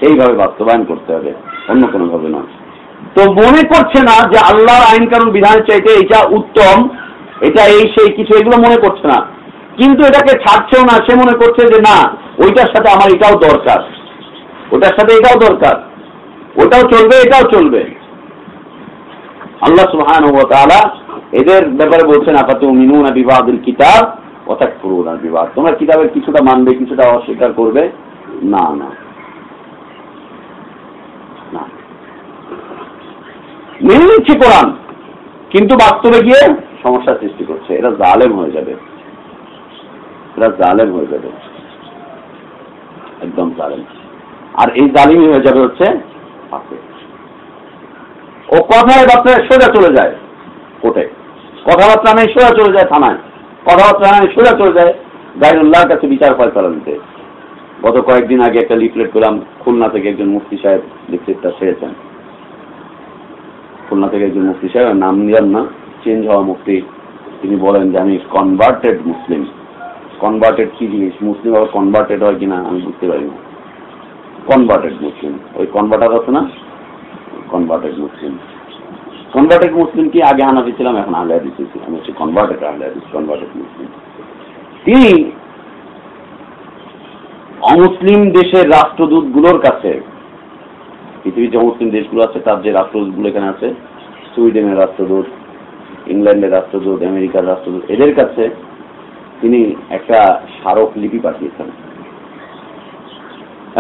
সেইভাবে বাস্তবায়ন করতে হবে, অন্য কোনো ভাবে না। তো মনে করছে না যে আল্লাহর আইন কানুন বিধানের চাইতে এটা উত্তম, এটা এই সেই কিছু, এগুলো মনে করছে না, কিন্তু এটাকে ছাড়ছেও না। সে মনে করছে যে না, ওইটার সাথে আমার এটাও দরকার, ওটার সাথে এটাও দরকার, ওটাও চলবে এটাও চলবে। আল্লাহ সুবহানাহু ওয়া তাআলা এদের ব্যাপারে বলছেন, আফাতুমিনুনা বিবাদিল কিতাব ওয়া তাকফুরুনা বিবাদ। তোমরা কিতাবের কিছুটা মানবে, কিছুটা অস্বীকার করবে। না না না, মেনে নিচ্ছে কোরআন, কিন্তু বাস্তবে গিয়ে সমস্যা সৃষ্টি করছে। এরা জালেম হয়ে যাবে, এরা জালেম হয়ে যাবে, একদম জালেম। আর এই জালিম হয়ে যাবে হচ্ছে ও কথায় বার্তায় সোজা চলে যায় কোর্টে, কথাবার্তা নেই সোজা চলে যায় থানায়, কথাবার্তা নেই সোজা চলে যায় গায়রুল্লাহর কাছে বিচার ফয়সালা দিতে। গত কয়েকদিন আগে একটা লিফলেট পেলাম, খুলনা থেকে একজন মুফতি সাহেব লিফলেটটা ছেড়েছেন। খুলনা থেকে একজন মুফতি সাহেব, নাম নিলাম না, চেঞ্জ হওয়া মুফতি, তিনি বলেন যে আমি কনভার্টেড মুসলিম। কনভার্টেড কি জিনিস, মুসলিম আবার কনভার্টেড হয় কিনা আমি বুঝতে পারি না। কনভার্টেড মুসলিম, ওই কনভার্টার আছে না, কনভার্টেড মুসলিম। কনভার্টেড মুসলিম কি, আগে হানাফি ছিলাম, এখন আহলে হাদিস হয়েছি, আমি হচ্ছে কনভার্টেড আহলে হাদিস, কনভার্টেড মুসলিম। তিনি অমুসলিম দেশের রাষ্ট্রদূতগুলোর কাছে, পৃথিবীর যে অমুসলিম দেশগুলো আছে তার যে রাষ্ট্রদূতগুলো এখানে আছে, সুইডেনের রাষ্ট্রদূত, ইংল্যান্ডের রাষ্ট্রদূত, আমেরিকার রাষ্ট্রদূত, এদের কাছে তিনি একটা স্মারকলিপি পাঠিয়েছেন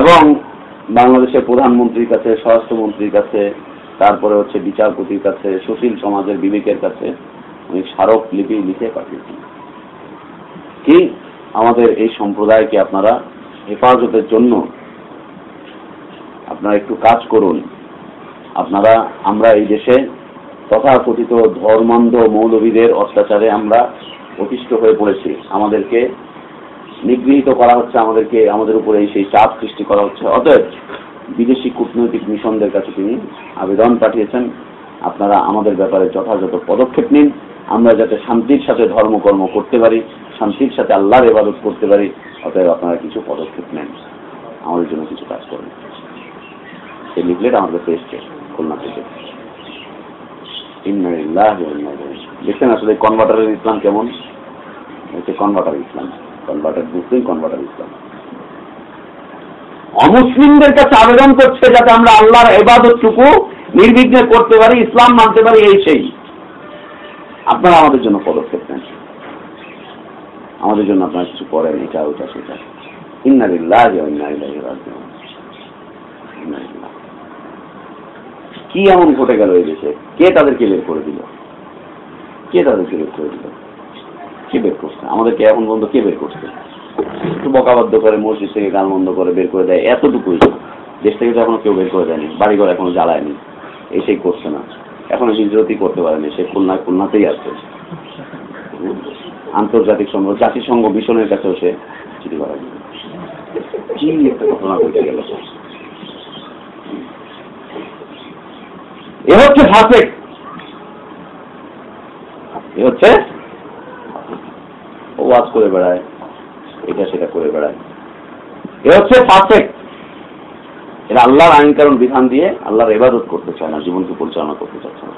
এবং বাংলাদেশের প্রধানমন্ত্রীর কাছে, স্বরাষ্ট্রমন্ত্রীর কাছে, তারপরে হচ্ছে বিচারপতির কাছে, সুশীল সমাজের বিবেকের কাছে উনি স্মারকলিপি লিখে পাঠিয়েছেন কি আমাদের এই সম্প্রদায়কে আপনারা হেফাজতের জন্য আপনারা একটু কাজ করুন। আমরা এই দেশে তথাকথিত ধর্মান্ধ মৌলবীদের অত্যাচারে আমরা অতিষ্ঠ হয়ে পড়েছি। আমাদেরকে নিগৃহীত করা হচ্ছে, আমাদের উপরে সেই চাপ সৃষ্টি করা হচ্ছে। অতএব বিদেশি কূটনৈতিক মিশনদের কাছে তিনি আবেদন পাঠিয়েছেন, আপনারা আমাদের ব্যাপারে যথাযথ পদক্ষেপ নিন, আমরা যাতে শান্তির সাথে ধর্মকর্ম করতে পারি, শান্তির সাথে আল্লাহর ইবাদত করতে পারি। অতএব আপনারা কিছু পদক্ষেপ নেন, আমাদের জন্য কিছু কাজ করেন। সেই লিফলেট আমার কাছে এসছে খুলনা থেকে। দেখছেন আসলে কনভার্টারের ইসলাম কেমন হচ্ছে? কনভার্টার ইসলাম, কনভার্টার মুসলিম, কনভার্টার ইসলাম। অমুসলিমদের কাছে আবেদন করছে যাতে আমরা আল্লাহর ইবাদতটুকু নির্বিঘ্নে করতে পারি, ইসলাম মানতে পারি, এই সেই। আপনারা আমাদের জন্য পদক্ষেপ নেন, আমাদের জন্য আপনারা কিছু করেন, এটা ওটা সেটা। ইন্না লিল্লাহি ওয়া ইন্না ইলাইহি রাজিউন। কি এমন ঘটে গেল এই দেশে? কে তাদেরকে বের করে দিল? কে তাদেরকে বের করে দিল? কে বের করছে আমাদেরকে? এখন পর্যন্ত কে বের করছে? একটু বকাবাদ্য করে, মসজিদ থেকে গান বন্ধ করে বের করে দেয়, এতটুকুই। দেশ থেকে তো এখনো কেউ বের করে দেয়নি, বাড়িঘর এখনো জ্বালায়নি, এই সেই করছে না, এখনো হিজরতই করতে পারেনি, সে খুলনাতেই আছে। আন্তর্জাতিক সংঘ, জাতিসংঘ মিশনের কাছেও সে চিঠি করায়নি। কি একটা ঘটনা ঘটে গেল! এ হচ্ছে ফাসেক, এ হচ্ছে ওয়াজ করে বেড়ায়, এটা সেটা করে বেড়ায়, এ হচ্ছে ফাসেক। এরা আল্লাহর আইন কানুন বিধান দিয়ে আল্লাহর ইবাদত করতে চায় না, জীবনকে পরিচালনা করতে চাচ্ছে না।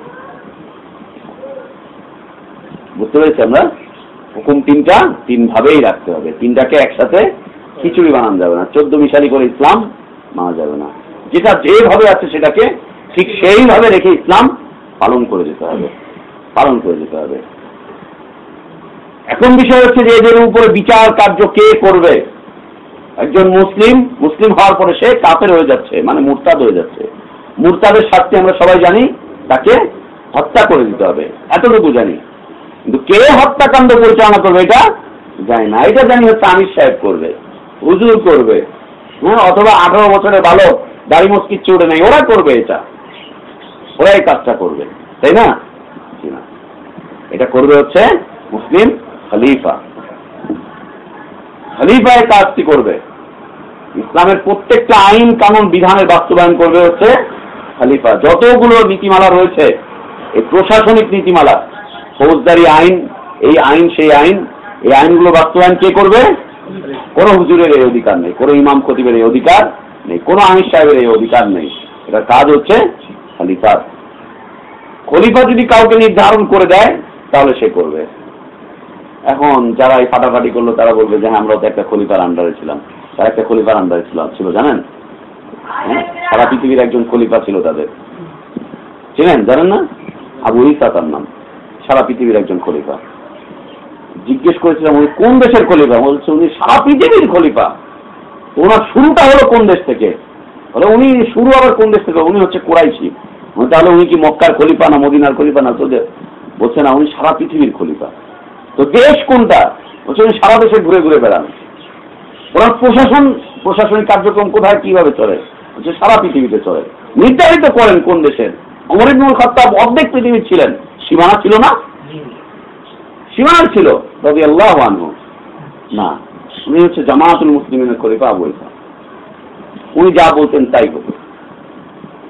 বুঝতে পেরেছি আমরা? হুকুম তিন ভাবেই রাখতে হবে, তিনটাকে একসাথে খিচুড়ি বানানো যাবে না, 14 মিশালি করে ইসলাম মানা যাবে না। যেটা যেভাবে আছে সেটাকে ঠিক সেইভাবে রেখে ইসলাম পালন করে যেতে হবে, পালন করে যেতে হবে। এখন বিষয় হচ্ছে যে এদের উপরে বিচার কার্য কে করবে? একজন মুসলিম হওয়ার পরে সে কাফের হয়ে যাচ্ছে, মানে মুরতাদ হয়ে যাচ্ছে। মুরতাদের শাস্তি আমরা সবাই জানি, তাকে হত্যা করে দিতে হবে, এতটুকু জানি। কিন্তু কে হত্যাকাণ্ড পরিচালনা করবে এটা জানি না। এটা জানি হচ্ছে আমির সাহেব করবে, হুজুর করবে, হ্যাঁ, অথবা 18 বছরের বালক, দাড়ি মোছ কিচ্ছু উঠে নেই, ওরা করবে, এটা ওরা এই কাজটা করবে, তাই না? এটা করবে হচ্ছে মুসলিম খলিফা। খলিফা এই কাজটি করবে। ইসলামের প্রত্যেকটা আইন কানুন বিধানের বাস্তবায়ন করবে হচ্ছে খলিফা। যতগুলো নীতিমালা রয়েছে, এই প্রশাসনিক নীতিমালা, ফৌজদারি আইন, এই আইন সেই আইন, এই আইনগুলো বাস্তবায়ন কে করবে? কোন হুজুরের এই অধিকার নেই, কোন ইমাম খতিবের এই অধিকার নেই, কোন আমির সাহেবের এই অধিকার নেই। এটা কাজ হচ্ছে খলিফার। খলিফা যদি কাউকে নির্ধারণ করে দেয় তাহলে সে করবে। এখন যারা এই ফাটাফাটি করলো তারা বলবে যে হ্যাঁ, আমরা তো একটা খলিফার আন্ডারে ছিলাম। তারা একটা খলিফার আন্ডারে ছিল জানেন? হ্যাঁ, সারা পৃথিবীর একজন খলিফা ছিল তাদের, চিনেন? জানেন না? আবু ঈসা তার নাম, সারা পৃথিবীর একজন খলিফা। জিজ্ঞেস করেছিলাম উনি কোন দেশের খলিফা? বলছে উনি সারা পৃথিবীর খলিফা। ওনার শুরুটা হলো কোন দেশ থেকে? বলে উনি শুরু আবার কোন দেশ থেকে? উনি হচ্ছে কুরাইশি। তাহলে উনি কি মক্কার খলিফা না মদিনার খলিফা না? তো বলছে না, উনি সারা পৃথিবীর খলিফা। তো দেশ কোনটা? বলছে উনি সারা দেশে ঘুরে ঘুরে বেড়ান। ওনার প্রশাসনিক কার্যক্রম কোথায় কিভাবে চলে? বলছে সারা পৃথিবীতে চলে। নির্ধারিত করেন কোন দেশের। ওমর ইবনুল খাত্তাব অর্ধেক পৃথিবীর ছিলেন, সীমানা ছিল না? সীমানা ছিল রাদিয়াল্লাহু আনহু। না, উনি হচ্ছে জামায়াতুল মুসলিমিনের খলিফা আবু ঈসা। উনি যা বলতেন তাই হতো।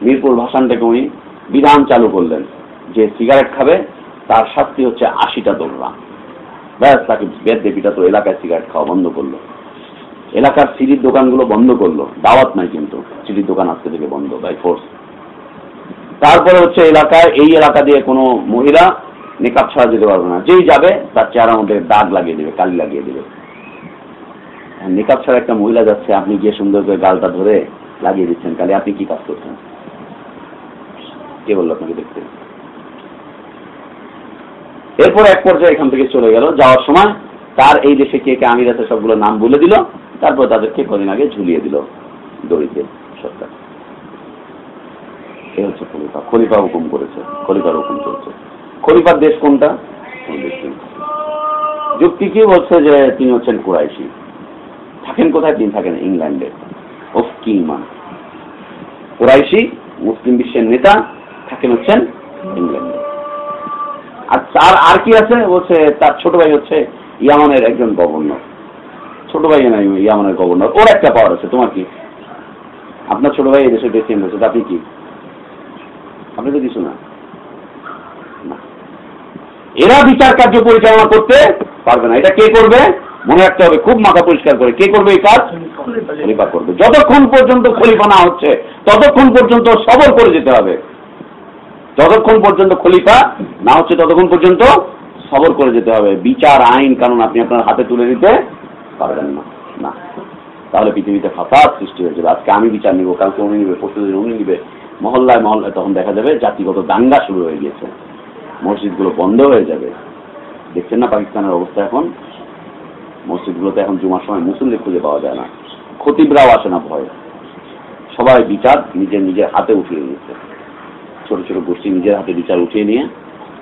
মিরপুর ভাষণ থেকে উনি বিধান চালু করলেন যে সিগারেট খাবে তার শাস্তি হচ্ছে 80টা দোররা। ব্যাস, তাকে বেদ পিটা তো এলাকায় সিগারেট খাওয়া বন্ধ করলো। এলাকার সিঁড়ির দোকানগুলো বন্ধ করলো, দাওয়াত নাই কিন্তু সিঁড়ির দোকান আজকে থেকে বন্ধ বাই ফোর্স। তারপরে হচ্ছে এই এলাকা দিয়ে কোনো মহিলা মেকআপ ছাড়া যেতে পারবে না, যেই যাবে তার চেহারার মধ্যে দাগ লাগিয়ে দেবে, কালি লাগিয়ে দেবে। মেকআপ ছাড়া একটা মহিলা যাচ্ছে, আপনি গিয়ে সুন্দর করে গালটা ধরে লাগিয়ে দিচ্ছেন কালি, আপনি কি কাজ করছেন? কে বললো আপনাকে দেখতে? এরপর এক পর্যায়ে এখান থেকে চলে গেল। যাওয়ার সময় তার এই দেশে কে কে আমির আছে সবগুলো নাম বলে দিল। তারপর তাদেরকে কদিন আগে ঝুলিয়ে দিল দড়িতে সরকার। এই হচ্ছে খলিফা। খলিফা হুকুম করেছে, খলিফার হুকুম চলছে। খলিফার দেশ কোনটা? যুক্তি কি বলছে যে তিনি হচ্ছেন কুরাইশি। থাকেন কোথায়? তিনি থাকেন ইংল্যান্ডে। ওফ কি ইমান! কুরাইশি মুসলিম বিশ্বের নেতা, থাকেন হচ্ছেন ইংল্যান্ডে। আর কি আছে বলছে, তার ছোট ভাই হচ্ছে ইয়ামানের একজন গভর্নর। ছোট ভাই নাই ইয়ামানের গভর্নর, ওর একটা পাওয়ার আছে। তোমার কি? আপনার ছোট ভাই এই দেশের প্রেসিডেন্ট হচ্ছে, আপনি কি? আপনি তো কিছু না। এরা বিচার কার্য পরিচালনা করতে পারবে না। এটা কে করবে মনে রাখতে হবে, খুব মাথা পরিষ্কার করে। কে করবে এই কাজ? খলিফা করবে। যতক্ষণ পর্যন্ত খলিফা না হচ্ছে ততক্ষণ পর্যন্ত সবর করে যেতে হবে। যতক্ষণ পর্যন্ত খলিফা না হচ্ছে ততক্ষণ পর্যন্ত সবর করে যেতে হবে। বিচার আইন কারণ আপনি আপনার হাতে তুলে নিতে পারবেন না। না, তাহলে পৃথিবীতে ফাসাদ সৃষ্টি হয়ে যাবে। আজকে আমি বিচার নিব, কালকে উনি নিবে, পরশুদিন উনি নিবে, মহল্লায় মহল্লায় তখন দেখা যাবে জাতিগত দাঙ্গা শুরু হয়ে গিয়েছে, মসজিদগুলো বন্ধ হয়ে যাবে। দেখছেন না পাকিস্তানের অবস্থা এখন? মসজিদগুলোতে এখন জুমার সময় মুসল্লি খুঁজে পাওয়া যায় না, খতিবরাও আসে না ভয়। সবাই বিচার নিজের নিজের হাতে উঠিয়ে নিয়েছে। ছোট ছোট গোষ্ঠী নিজের হাতে বিচার উঠিয়ে নিয়ে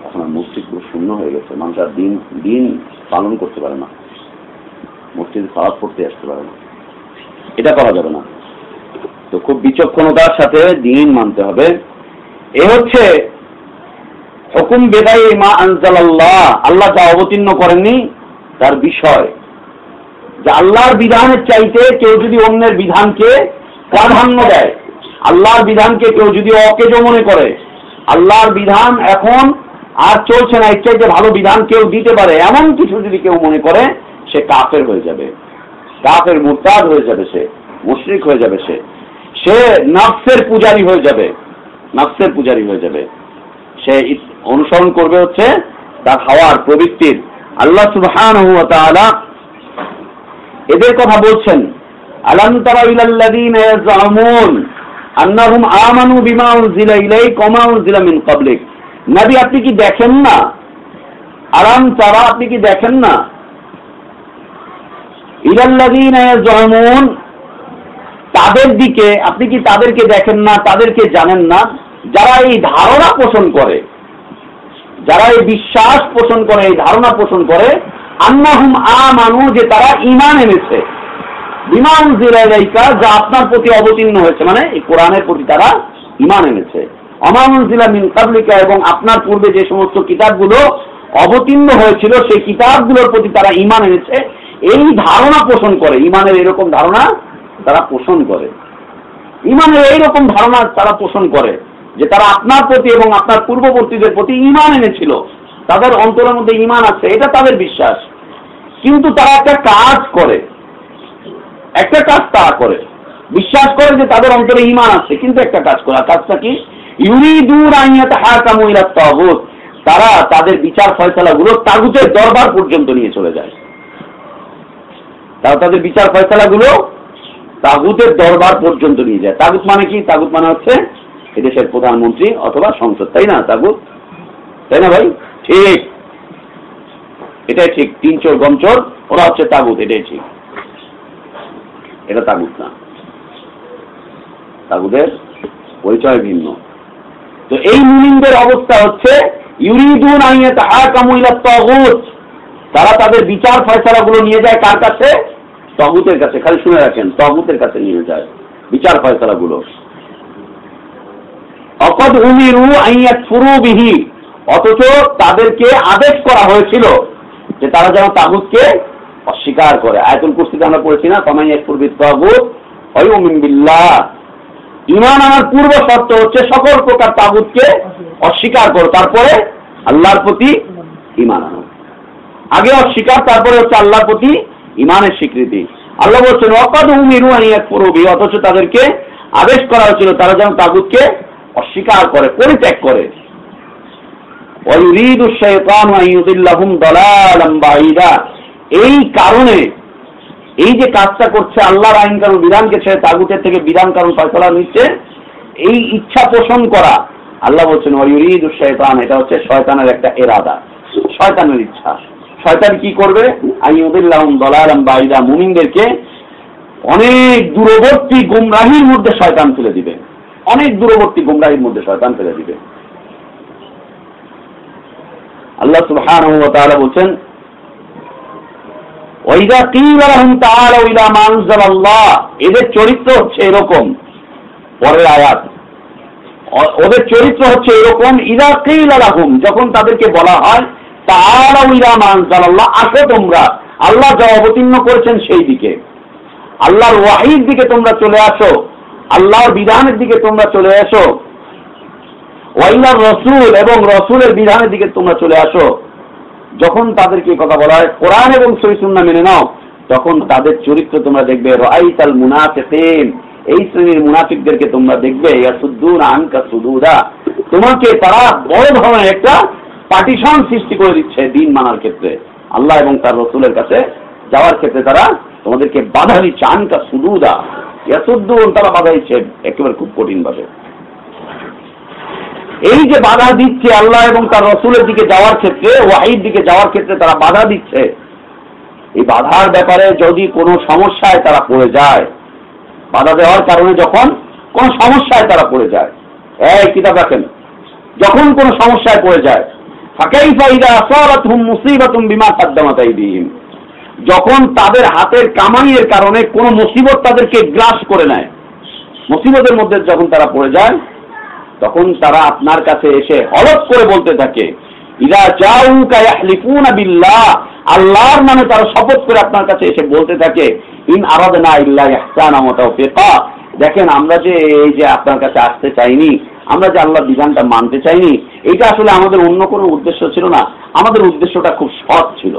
এখন আর মসজিদগুলো শূন্য হয়ে গেছে। মানুষ আর দিন পালন করতে পারে না, মসজিদ সালাত পড়তে আসতে পারে না। এটা করা যাবে না। তো খুব বিচক্ষণতার সাথে দিন মানতে হবে। এ হচ্ছে হুকুম বেদাই মা আনজালাল্লাহ, আল্লাহ যা অবতীর্ণ করেননি তার বিষয়। যে আল্লাহর বিধানের চাইতে কেউ যদি অন্যের বিধানকে প্রাধান্য দেয়, আল্লাহর বিধানকে কেউ যদি অকেজো মনে করে, আল্লাহর বিধান এখন আর চলছে না, এর চাইতে ভালো বিধান কেউ দিতে পারে, এমন কিছু যদি কেউ মনে করে, সে কাফের হয়ে যাবে, কাফের মুরতাদ হয়ে যাবে, সে মুশরিক হয়ে যাবে, সে নফসের পূজারী হয়ে যাবে, নফসের পূজারী হয়ে যাবে। সে অনুসরণ করবে হচ্ছে তার হাওয়ার প্রবৃত্তির। আল্লাহ সুবহানাহু ওয়া তাআলা এদের কথা বলছেন, আলাম তারা ইলাল্লাযীনা ইয়াজআমুন আন্নাহুম আমানু বিমা উনজিলা ইলাইকা ওয়া মা উনজিলা মিন ক্বাবলিক। নবী আপনি কি দেখেন না, আলাম তারা আপনি কি দেখেন না, ইলাল্লাযীনা ইয়াজআমুন তাদের দিকে আপনি কি তাদেরকে দেখেন না, তাদেরকে জানেন না, যারা এই ধারণা পোষণ করে, যারা এই বিশ্বাস পোষণ করে, এই ধারণা পোষণ করে, আন্নাহুম আমানু যে তারা ঈমান এনেছে, বিমা উনজিলা ইলাইকা যা আপনার প্রতি অবতীর্ণ হয়েছে, মানে এই কোরআনের প্রতি তারা ঈমান এনেছে, ওয়া মা উনজিলা মিন ক্বাবলিকা এবং আপনার পূর্বে যে সমস্ত কিতাবগুলো অবতীর্ণ হয়েছিল সেই কিতাবগুলোর প্রতি তারা ঈমান এনেছে। এই ধারণা পোষণ করে, ঈমানের এরকম ধারণা তারা পোষণ করে, ঈমানের এইরকম ধারণা তারা পোষণ করে যে তারা আপনার প্রতি এবং আপনার পূর্ববর্তীদের প্রতি ঈমান এনেছিল, তাদের অন্তরের মধ্যে ঈমান আছে, এটা তাদের বিশ্বাস। কিন্তু তারা একটা কাজ করে, একটা কাজ তারা করে, বিশ্বাস করে যে তাদের অন্তরে ঈমান আছে, কিন্তু একটা কাজ করে। কাজটা কি? ইউরিদুন আন ইয়াতাহাকামু ইলা তাগুত, তারা তাদের বিচার ফয়সালাগুলো তাগুতের দরবার পর্যন্ত নিয়ে চলে যায়। তারা তাদের বিচার ফয়সালাগুলো তাগুতের দরবার পর্যন্ত নিয়ে যায়। তাগুত মানে কি? তাগুত মানে হচ্ছে এদেশের প্রধানমন্ত্রী অথবা সংসদ, তাই না? তাগুত, তাই না ভাই? ঠিক, এটাই ঠিক। তিন চোর গমচোর ওরা হচ্ছে তাগুত, এটাই ঠিক। এটা তাগুত না, তাগুতের পরিচয় ভিন্ন। তো এই মুমিনদের অবস্থা হচ্ছে ইউরিদুন আন ইয়াতাহাকামু ইলা তাগুত, তারা তাদের বিচার ফয়সালাগুলো নিয়ে যায় কার কাছে? তাগুতের কাছে। খালি শুনে রাখেন, তাগুতের কাছে নিয়ে যায় বিচার ফয়সালাগুলো। অকদ উমিরু আন ইয়াকফুরু বিহি, অথচ তাদেরকে আদেশ করা হয়েছিল যে তারা যেন তাগুতকে অস্বীকার করে। আয়াতুল কুরসিতে আমরা পড়েছি না, ফামান ইয়াকফুর বিত-তাগুত ওয়া ইউমিন বিল্লাহ, ঈমান আনার পূর্ব শর্ত হচ্ছে সকল প্রকার তাগুতকে অস্বীকার করো, তারপরে আল্লাহর প্রতি ঈমান আনো। আগে অস্বীকার, তারপরে হচ্ছে আল্লাহর প্রতি ঈমানের স্বীকৃতি। আল্লাহ বলছেন ওয়াকাদ উমিরু আন ইয়াকফুরু বিহি, অথচ তাদেরকে আদেশ করা হয়েছিল তারা যেন তাগুতকে অস্বীকার করে, পরিত্যাগ করে। ওয়া ইউরিদু শাইতানু আন ইউদিল্লাহুম দালালান বাঈদা, এই কারণে এই যে কাজটা করছে, আল্লাহর আইন কানুন বিধানকে ছেড়ে তাগুতের থেকে বিধান কানুন ফয়সালা নিচ্ছে, এই ইচ্ছা পোষণ করা, আল্লাহ বলছেন ওয়া ইউরিদু শাইতান, এটা হচ্ছে শয়তানের একটা ইরাদা, শয়তানের ইচ্ছা। শয়তান কি করবে? আন ইউদিল্লাহুম দালালান বাঈদা, মুমিনদেরকে অনেক দূরবর্তী গুমরাহির মধ্যে শয়তান ফেলে দিবে, অনেক দূরবর্তী গুমরাহির মধ্যে শয়তান ফেলে দিবে। আল্লাহ সুবহানাহু ওয়া তাআলা বলছেন ওয়াইদা কিলা লাহুম তাআলাউ ইলা মা আনজালাল্লাহ, এদের চরিত্র হচ্ছে এরকম। পরের আয়াত ওদের চরিত্র হচ্ছে এরকম, ইযা কিলা লাহুম, যখন তাদেরকে বলা হয় তাআলাউ ইলা মা আনজালাল্লাহ, আসো তোমরা আল্লাহ যা অবতীর্ণ করেছেন সেই দিকে, আল্লাহর ওয়াহির দিকে তোমরা চলে আসো, আল্লাহর বিধানের দিকে তোমরা চলে আসো, ওয়াইলার রাসূল, এবং রাসূলের বিধানের দিকে তোমরা চলে আসো। যখন তাদেরকে কথা বলা হয় কোরআন এবং সহিহ সুন্নাহ মেনে নাও, তখন তাদের চরিত্র তোমরা দেখবে রাআইতাল মুনাফিকিন, এই শ্রেণীর মুনাফিকদেরকে তোমরা দেখবে ইয়াসুদ্দুনা আনকা সুদুদা, তোমাকে তারা বড় ধরনের একটা পার্টিশন সৃষ্টি করে দিচ্ছে দিন মানার ক্ষেত্রে, আল্লাহ এবং তার রাসূলের কাছে যাওয়ার ক্ষেত্রে তারা তোমাদেরকে বাধা দিচ্ছে, আনকা সুদুদা ইয়াসুদ্দুন, তারা বাধা দিচ্ছে একেবারে খুব কঠিন ভাবে। এই যে বাধা দিচ্ছে আল্লাহ এবং তার রাসূলের দিকে যাওয়ার ক্ষেত্রে, ওয়াহির দিকে যাওয়ার ক্ষেত্রে তারা বাধা দিচ্ছে, এই বাধার ব্যাপারে যদি কোনো সমস্যায় তারা পড়ে যায়, বাধা দেওয়ার কারণে যখন কোন সমস্যায় তারা পড়ে যায়, এই কিতাব রাখেন, যখন কোন সমস্যায় পড়ে যায়, ফাকাইফা ইযা আসাবাতহুম মুসিবাতুন বিমা কাদ্দামাত আইদিহিম, যখন তাদের হাতের কামাইয়ের কারণে কোন মুসিবত তাদেরকে গ্রাস করে নেয়, মুসিবতের মধ্যে যখন তারা পড়ে যায়, তখন তারা আপনার কাছে এসে হলফ করে বলতে থাকে, ইযা জাউকা ইয়াহলিফুনা বিল্লাহ, আল্লাহর নামে তারা শপথ করে আপনার কাছে এসে বলতে থাকে, ইন আরাদনা ইল্লা ইহসানা ওয়া তাওফিকা, দেখেন আমরা যে এই যে আপনার কাছে আসতে চাইনি, আমরা যে আল্লাহর বিধানটা মানতে চাইনি, এটা আসলে আমাদের অন্য কোনো উদ্দেশ্য ছিল না, আমাদের উদ্দেশ্যটা খুব সৎ ছিল,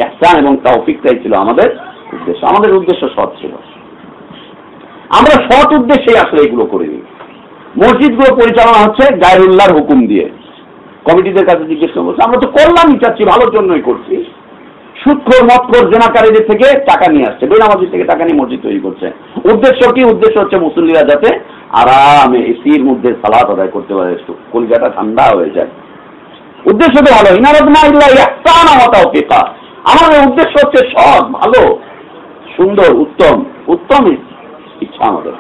ইহসান এবং তাওফিকটাই ছিল আমাদের উদ্দেশ্য, আমাদের উদ্দেশ্য সৎ ছিল, আমরা সৎ উদ্দেশ্যে আসলে এগুলো করিনি। মসজিদগুলো পরিচালনা হচ্ছে গায়রুল্লাহর হুকুম দিয়ে, কমিটিদের কাছে জিজ্ঞেস করছে, আমরা তো কল্যাণই চাচ্ছি, ভালোর জন্যই করছি, সুদখোর মদখোর জেনাকারীদের থেকে টাকা নিয়ে আসছে, বেনামাজি থেকে টাকা নিয়ে মসজিদ তৈরি করছে, উদ্দেশ্য কি? উদ্দেশ্য হচ্ছে মুসল্লিরা যাতে আরামে এসির মধ্যে সালাত আদায় করতে পারে, কলিজাটা ঠান্ডা হয়ে যায়, উদ্দেশ্য তো ভালো, ইনারাদনা ইল্লা ইহসানা ওয়া তাওফিকা, আমাদের উদ্দেশ্য হচ্ছে সৎ, ভালো, সুন্দর, উত্তম, উত্তম ইচ্ছা আমাদের।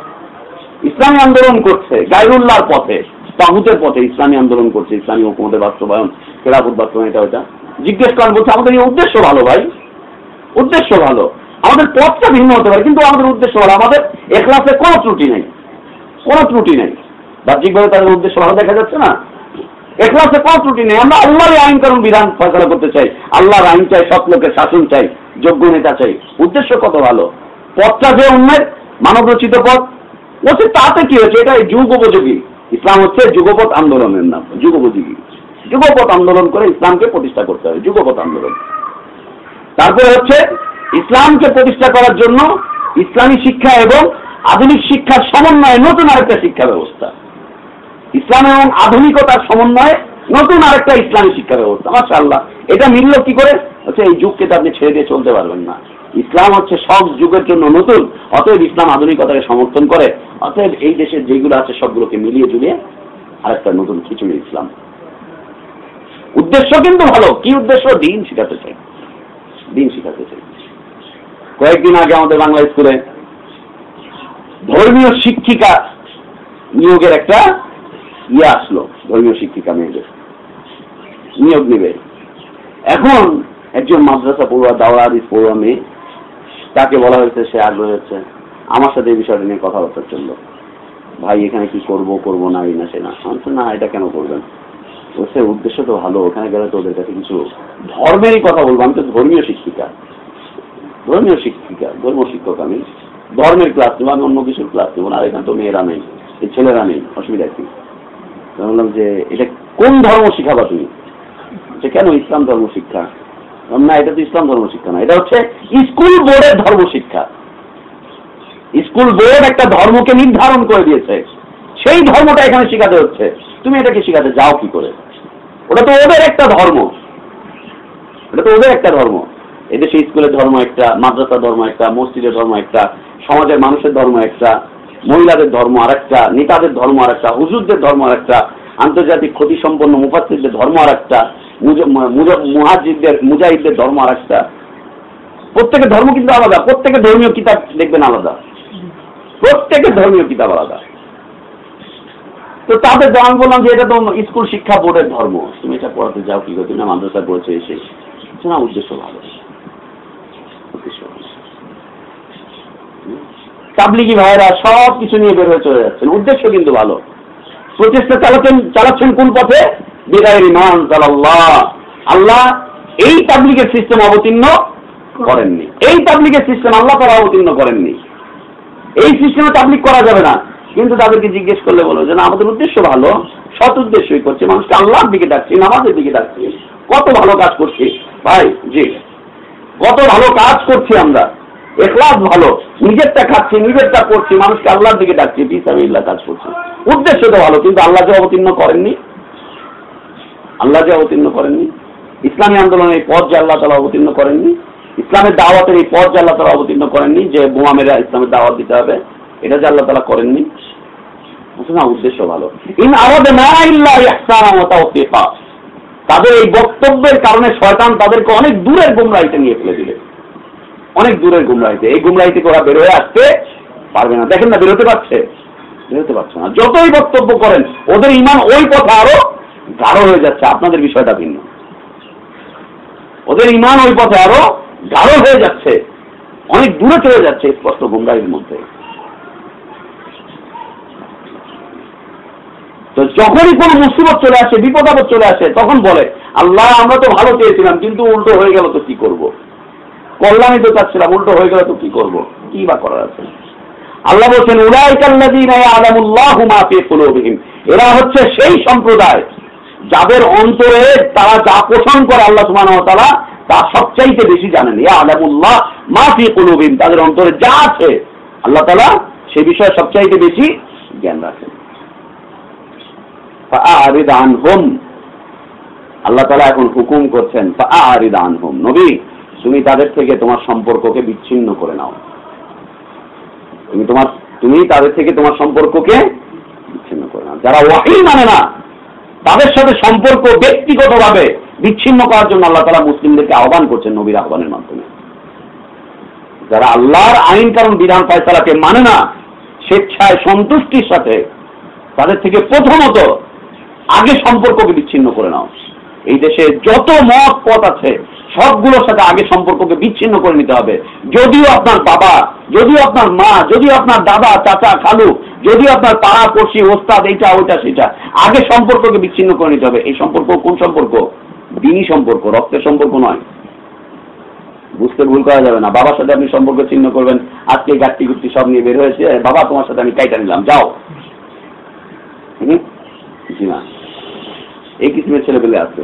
ইসলামী আন্দোলন করছে গায়রুল্লাহর পথে, তাগুতের পথে ইসলামী আন্দোলন করছে, ইসলামী হুকুমতের বাস্তবায়ন, খেলাফত বাস্তবায়ন, এটা ওইটা জিজ্ঞেস করেন, বলছে আমাদের এই উদ্দেশ্য ভালো ভাই, উদ্দেশ্য ভালো, আমাদের পথটা ভিন্ন হতে পারে কিন্তু আমাদের উদ্দেশ্য ভালো, আমাদের ইখলাসে কোনো ত্রুটি নেই, কোনো ত্রুটি নেই, বাহ্যিকভাবে তাদের উদ্দেশ্য ভালো দেখা যাচ্ছে না, ইখলাসে কোনো ত্রুটি নেই, আমরা আল্লাহর আইন কানুন বিধান ফয়সালা করতে চাই, আল্লাহর আইন চাই, সৎ লোকের শাসন চাই, যোগ্য নেতা চাই, উদ্দেশ্য কত ভালো, পথটা যে অন্যের মানব রচিত পথ, বলছে তাতে কি হচ্ছে, এটা যুগ উপযোগী, ইসলাম হচ্ছে যুগপথ আন্দোলনের নাম, যুগোপযোগী, যুগপথ আন্দোলন করে ইসলামকে প্রতিষ্ঠা করতে হবে, যুগপথ আন্দোলন। তারপরে হচ্ছে ইসলামকে প্রতিষ্ঠা করার জন্য ইসলামী শিক্ষা এবং আধুনিক শিক্ষার সমন্বয়ে নতুন আরেকটা শিক্ষা ব্যবস্থা, ইসলাম এবং আধুনিকতার সমন্বয়ে নতুন আরেকটা ইসলামী শিক্ষা ব্যবস্থা। মাশাআল্লাহ, এটা মিলল কি করে? হচ্ছে এই যুগকে তো আপনি ছেড়ে দিয়ে চলতে পারবেন না, ইসলাম হচ্ছে সব যুগের জন্য নতুন, অতএব ইসলাম আধুনিকতাকে সমর্থন করে, অতএব এই দেশে যেগুলো আছে সবগুলোকে মিলিয়ে জুলিয়ে আরেকটা নতুন খিচুড়ি ইসলাম। উদ্দেশ্য কিন্তু ভালো, কি উদ্দেশ্য? দিন শিখাতে চাই, দিন শিখাতে চাই। কয়েকদিন আগে আমাদের বাংলা স্কুলে ধর্মীয় শিক্ষিকা নিয়োগের একটা আসলো, ধর্মীয় শিক্ষিকা মেয়েদের নিয়োগ নেবে। এখন একজন মাদ্রাসা পড়ুয়া, দাওরা হাদিস পড়ুয়া মেয়ে, তাকে বলা হয়েছে, সে আগ্রহী হচ্ছে, আমার সাথে এই বিষয়টা নিয়ে কথাবার্তা চললো, ভাই এখানে কি করবো করবো না, এই না সে না, না এটা কেন করবেন, বলছে উদ্দেশ্য তো ভালো, ওখানে গেলে তো ওদের কাছে কিছু ধর্মেরই কথা বলবো, আমি তো ধর্মীয় শিক্ষিকা, ধর্মীয় শিক্ষিকা, ধর্ম শিক্ষক, আমি ধর্মের ক্লাস নেবো, আমি অন্য কিছুর ক্লাস নেবো না, আর এখানে তো মেয়েরা নেই, এই ছেলেরা নেই, অসুবিধা কি? বললাম যে এটা কোন ধর্ম শিখাবা তুমি? যে কেন ইসলাম ধর্ম শিক্ষা? না, এটা তো ইসলাম ধর্ম শিক্ষা না, এটা হচ্ছে স্কুল বোর্ডের ধর্ম শিক্ষা। স্কুল বোর্ড একটা ধর্মকে নির্ধারণ করে দিয়েছে, সেই ধর্মটা এখানে শিখাতে হচ্ছে, তুমি এটাকে শিখাতে যাও কি করে? ওটা তো ওদের একটা ধর্ম, ওটা তো ওদের একটা ধর্ম। এদেশে স্কুলের ধর্ম একটা, মাদ্রাসার ধর্ম একটা, মসজিদের ধর্ম একটা, সমাজের মানুষের ধর্ম একটা, মহিলাদের ধর্ম আর একটা, নেতাদের ধর্ম আর একটা, হুজুরদের ধর্ম আর একটা, আন্তর্জাতিক ক্ষতি সম্পন্ন মুফাসসিরদের ধর্ম আর একটা, মুজাহিদদের ধর্ম আর একটা। প্রত্যেকের ধর্ম কিন্তু আলাদা, প্রত্যেকের ধর্মীয় কিতাব দেখবেন আলাদা, প্রত্যেকের ধর্মীয় কিতাব আলাদা। তো তাদের আমি বললাম যে এটা তো স্কুল শিক্ষা বোর্ডের ধর্ম, তুমি এটা পড়াতে যাও কি করে? তুমি না মাদ্রাসা পড়েছো এসে, না উদ্দেশ্য ভালো, উদ্দেশ্য ভালো। তাবলিগি ভাইরা সব কিছু নিয়ে বের হয়ে চলে যাচ্ছেন, উদ্দেশ্য কিন্তু ভালো, প্রচেষ্টা চালাচ্ছেন কোন পথে? বিগাইরি মা আনজালাল্লাহ। আল্লাহ এই তাবলীগের সিস্টেম অবতীর্ণ করেননি, এই তাবলীগের সিস্টেম আল্লাহ তাআলা অবতীর্ণ করেননি। এই সিস্টেমে তাবলীগ করা যাবে না। কিন্তু তাদেরকে জিজ্ঞেস করলে বলো যে না, আমাদের উদ্দেশ্য ভালো, সৎ উদ্দেশ্যই করছে, মানুষকে আল্লাহর দিকে ডাকছি, নামাজের দিকে ডাকছি, কত ভালো কাজ করছি ভাই, জি কত ভালো কাজ করছি আমরা, ইখলাস ভালো, নিজেরটা খাচ্ছি, নিজেরটা করছি, মানুষকে আল্লাহর দিকে ডাকছি, ফিসাবিলিল্লাহ কাজ করছি, উদ্দেশ্য তো ভালো, কিন্তু আল্লাহ যে অবতীর্ণ করেননি, আল্লাহ যে অবতীর্ণ করেননি, ইসলামী আন্দোলনের এই পথ যে আল্লাহ তাআলা অবতীর্ণ করেননি, ইসলামের দাওয়াতের এই পথ যে আল্লাহ তাআলা অবতীর্ণ করেননি, যে বোমা মেরে ইসলামের দাওয়াত দিতে হবে, এটা যে আল্লাহ তাআলা করেননি, না উদ্দেশ্য ভালো। ইন আরাদনা ইল্লা ইহসানা ওয়া তাওফীকা। তাদের এই বক্তব্যের কারণে শয়তান তাদেরকে অনেক দূরের গুমরাহিতে নিয়ে ফেলে দিলে, অনেক দূরের গুমরাহিতে। এই গুমরাহি থেকে ওরা বের হয়ে আসতে পারবে না। দেখেন না, বেরোতে পারছে না। যতই বক্তব্য করেন ওদের ঈমান ওই পথে আরো গাঢ় হয়ে যাচ্ছে। আপনাদের বিষয়টা ভিন্ন, ওদের ঈমান ওই পথে আরো গাঢ় হয়ে যাচ্ছে, অনেক দূরে চলে যাচ্ছে স্পষ্ট গুমরাহির মধ্যে। তো যখনই কোন মুসিবত চলে আসে, বিপদ আপদ চলে আসে, তখন বলে আল্লাহ আমরা তো ভালো চেয়েছিলাম, কিন্তু উল্টো হয়ে গেল তো কি করব, কল্যাণই তো চাচ্ছিলাম, উল্টো হয়ে গেল তো কি করব, কি বা করার আছে। আল্লাহ বলছেন উলাইকাল্লাযীনা ইয়ালামুল্লাহু মা ফি কুলুবিহিম। এরা হচ্ছে সেই সম্প্রদায় যাদের অন্তরে তারা যা পোষণ করে আল্লাহ সুবহানাহু ওয়া তাআলা তা সবচাইতে বেশি জানেন। ইয়ালামুল্লাহ মা ফি কুলুবিহিম, তাদের অন্তরে যা আছে আল্লাহ তাআলা সেই বিষয়ে সবচাইতে বেশি জ্ঞান রাখেন। ফাআরিদ আনহুম, আল্লাহ তাআলা এখন হুকুম করছেন ফাআরিদ আনহুম, নবী তুমি তাদের থেকে তোমার সম্পর্ককে বিচ্ছিন্ন করে নাও। তুমি তাদের থেকে তোমার সম্পর্ককে বিচ্ছিন্ন করে নাও। যারা ওয়াহী মানে না তাদের সাথে সম্পর্ক ব্যক্তিগতভাবে বিচ্ছিন্ন করার জন্য আল্লাহ তাআলা মুসলিমদেরকে আহ্বান করছেন নবীর আহ্বানের মাধ্যমে। যারা আল্লাহর আইন কানুন বিধান ফয়সালাকে মানে না, স্বেচ্ছায় সন্তুষ্টির সাথে, তাদের থেকে প্রথমত আগে সম্পর্ককে বিচ্ছিন্ন করে নাও। এই দেশে যত মত পথ আছে সবগুলোর সাথে আগে সম্পর্ককে বিচ্ছিন্ন করে নিতে হবে। যদিও আপনার বাবা, যদিও আপনার মা, যদিও আপনার দাদা, চাচা, খালু, যদিও আপনার পাড়া পড়শি, ওস্তাদ, এইটা ওইটা সেটা, আগে সম্পর্ককে বিচ্ছিন্ন করে নিতে হবে। এই সম্পর্ক কোন সম্পর্ক? দ্বীনি সম্পর্ক, রক্তের সম্পর্ক নয়। বুঝতে ভুল করা যাবে না। বাবার সাথে আপনি সম্পর্ক ছিন্ন করবেন, আজকে গাট্টি গুট্টি সব নিয়ে বের হয়েছে, বাবা তোমার সাথে আমি কাইটা নিলাম, যাও। জি না, এই কিসিমের ছেলে পেলে আছে,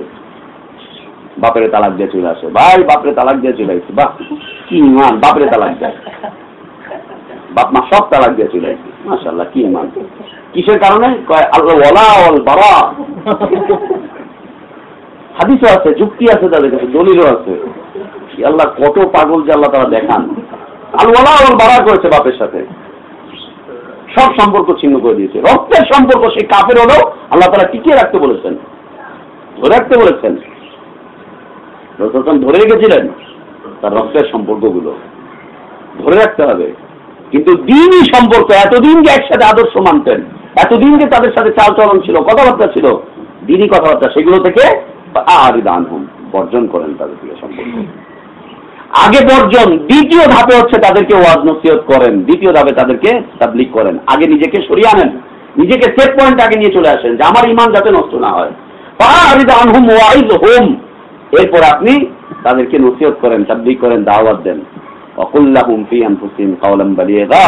বাপের তালাক দিয়ে চলে আসে, ভাই বাপরে তালাক দিয়ে চলে আসছে, বাহ কি ইমান, বাপরে তালাক দেয়, বাপ মা সব তালাক দিয়ে চলে আসছে, মাশাআল্লাহ কি ইমান। কিসের কারণে? আল্লাহ ওয়ালা ওয়াল বারা। হাদিসও আছে, যুক্তি আছে, তাদের কাছে দলিলও আছে। আল্লাহ কত পাগল যে আল্লাহ তারা দেখান। আল ওয়ালা ওয়াল বারা করেছে বাপের সাথে, সব সম্পর্ক ছিন্ন করে দিয়েছে। রক্তের সম্পর্ক সে কাফের হলেও আল্লাহ তাআলা টিকিয়ে রাখতে বলেছেন, ধরে রাখতে বলেছেন। রাসূল ধরে রেখেছিলেন তার রক্তের সম্পর্কগুলো ধরে রাখতে হবে। কিন্তু দ্বীনি সম্পর্ক, এতদিন যে একসাথে আদর্শ মানতেন, এতদিন যে তাদের সাথে চালচলন ছিল, কথাবার্তা ছিল, দ্বীনি কথাবার্তা, সেগুলো থেকে আরিদ আনহুম, বর্জন করেন তাদের থেকে সম্পর্ক। আগে বর্জন, দ্বিতীয় ধাপে হচ্ছে তাদেরকে ওয়াজ নসিহত করেন, দ্বিতীয় ধাপে তাদেরকে তাবলীগ করেন। আগে নিজেকে সরিয়ে আনেন, নিজেকে সেট পয়েন্ট আগে নিয়ে চলে আসেন যে আমার ঈমান যাতে নষ্ট না হয়। ফাআরিদ আনহুম ওয়াইযহুম, এরপর আপনি তাদেরকে নসিহত করেন, তাবলীগ করেন, দাওয়াত দেন। ওয়াকুল লাহুম ফি আনফুসিহিম কাওলান বালিগা,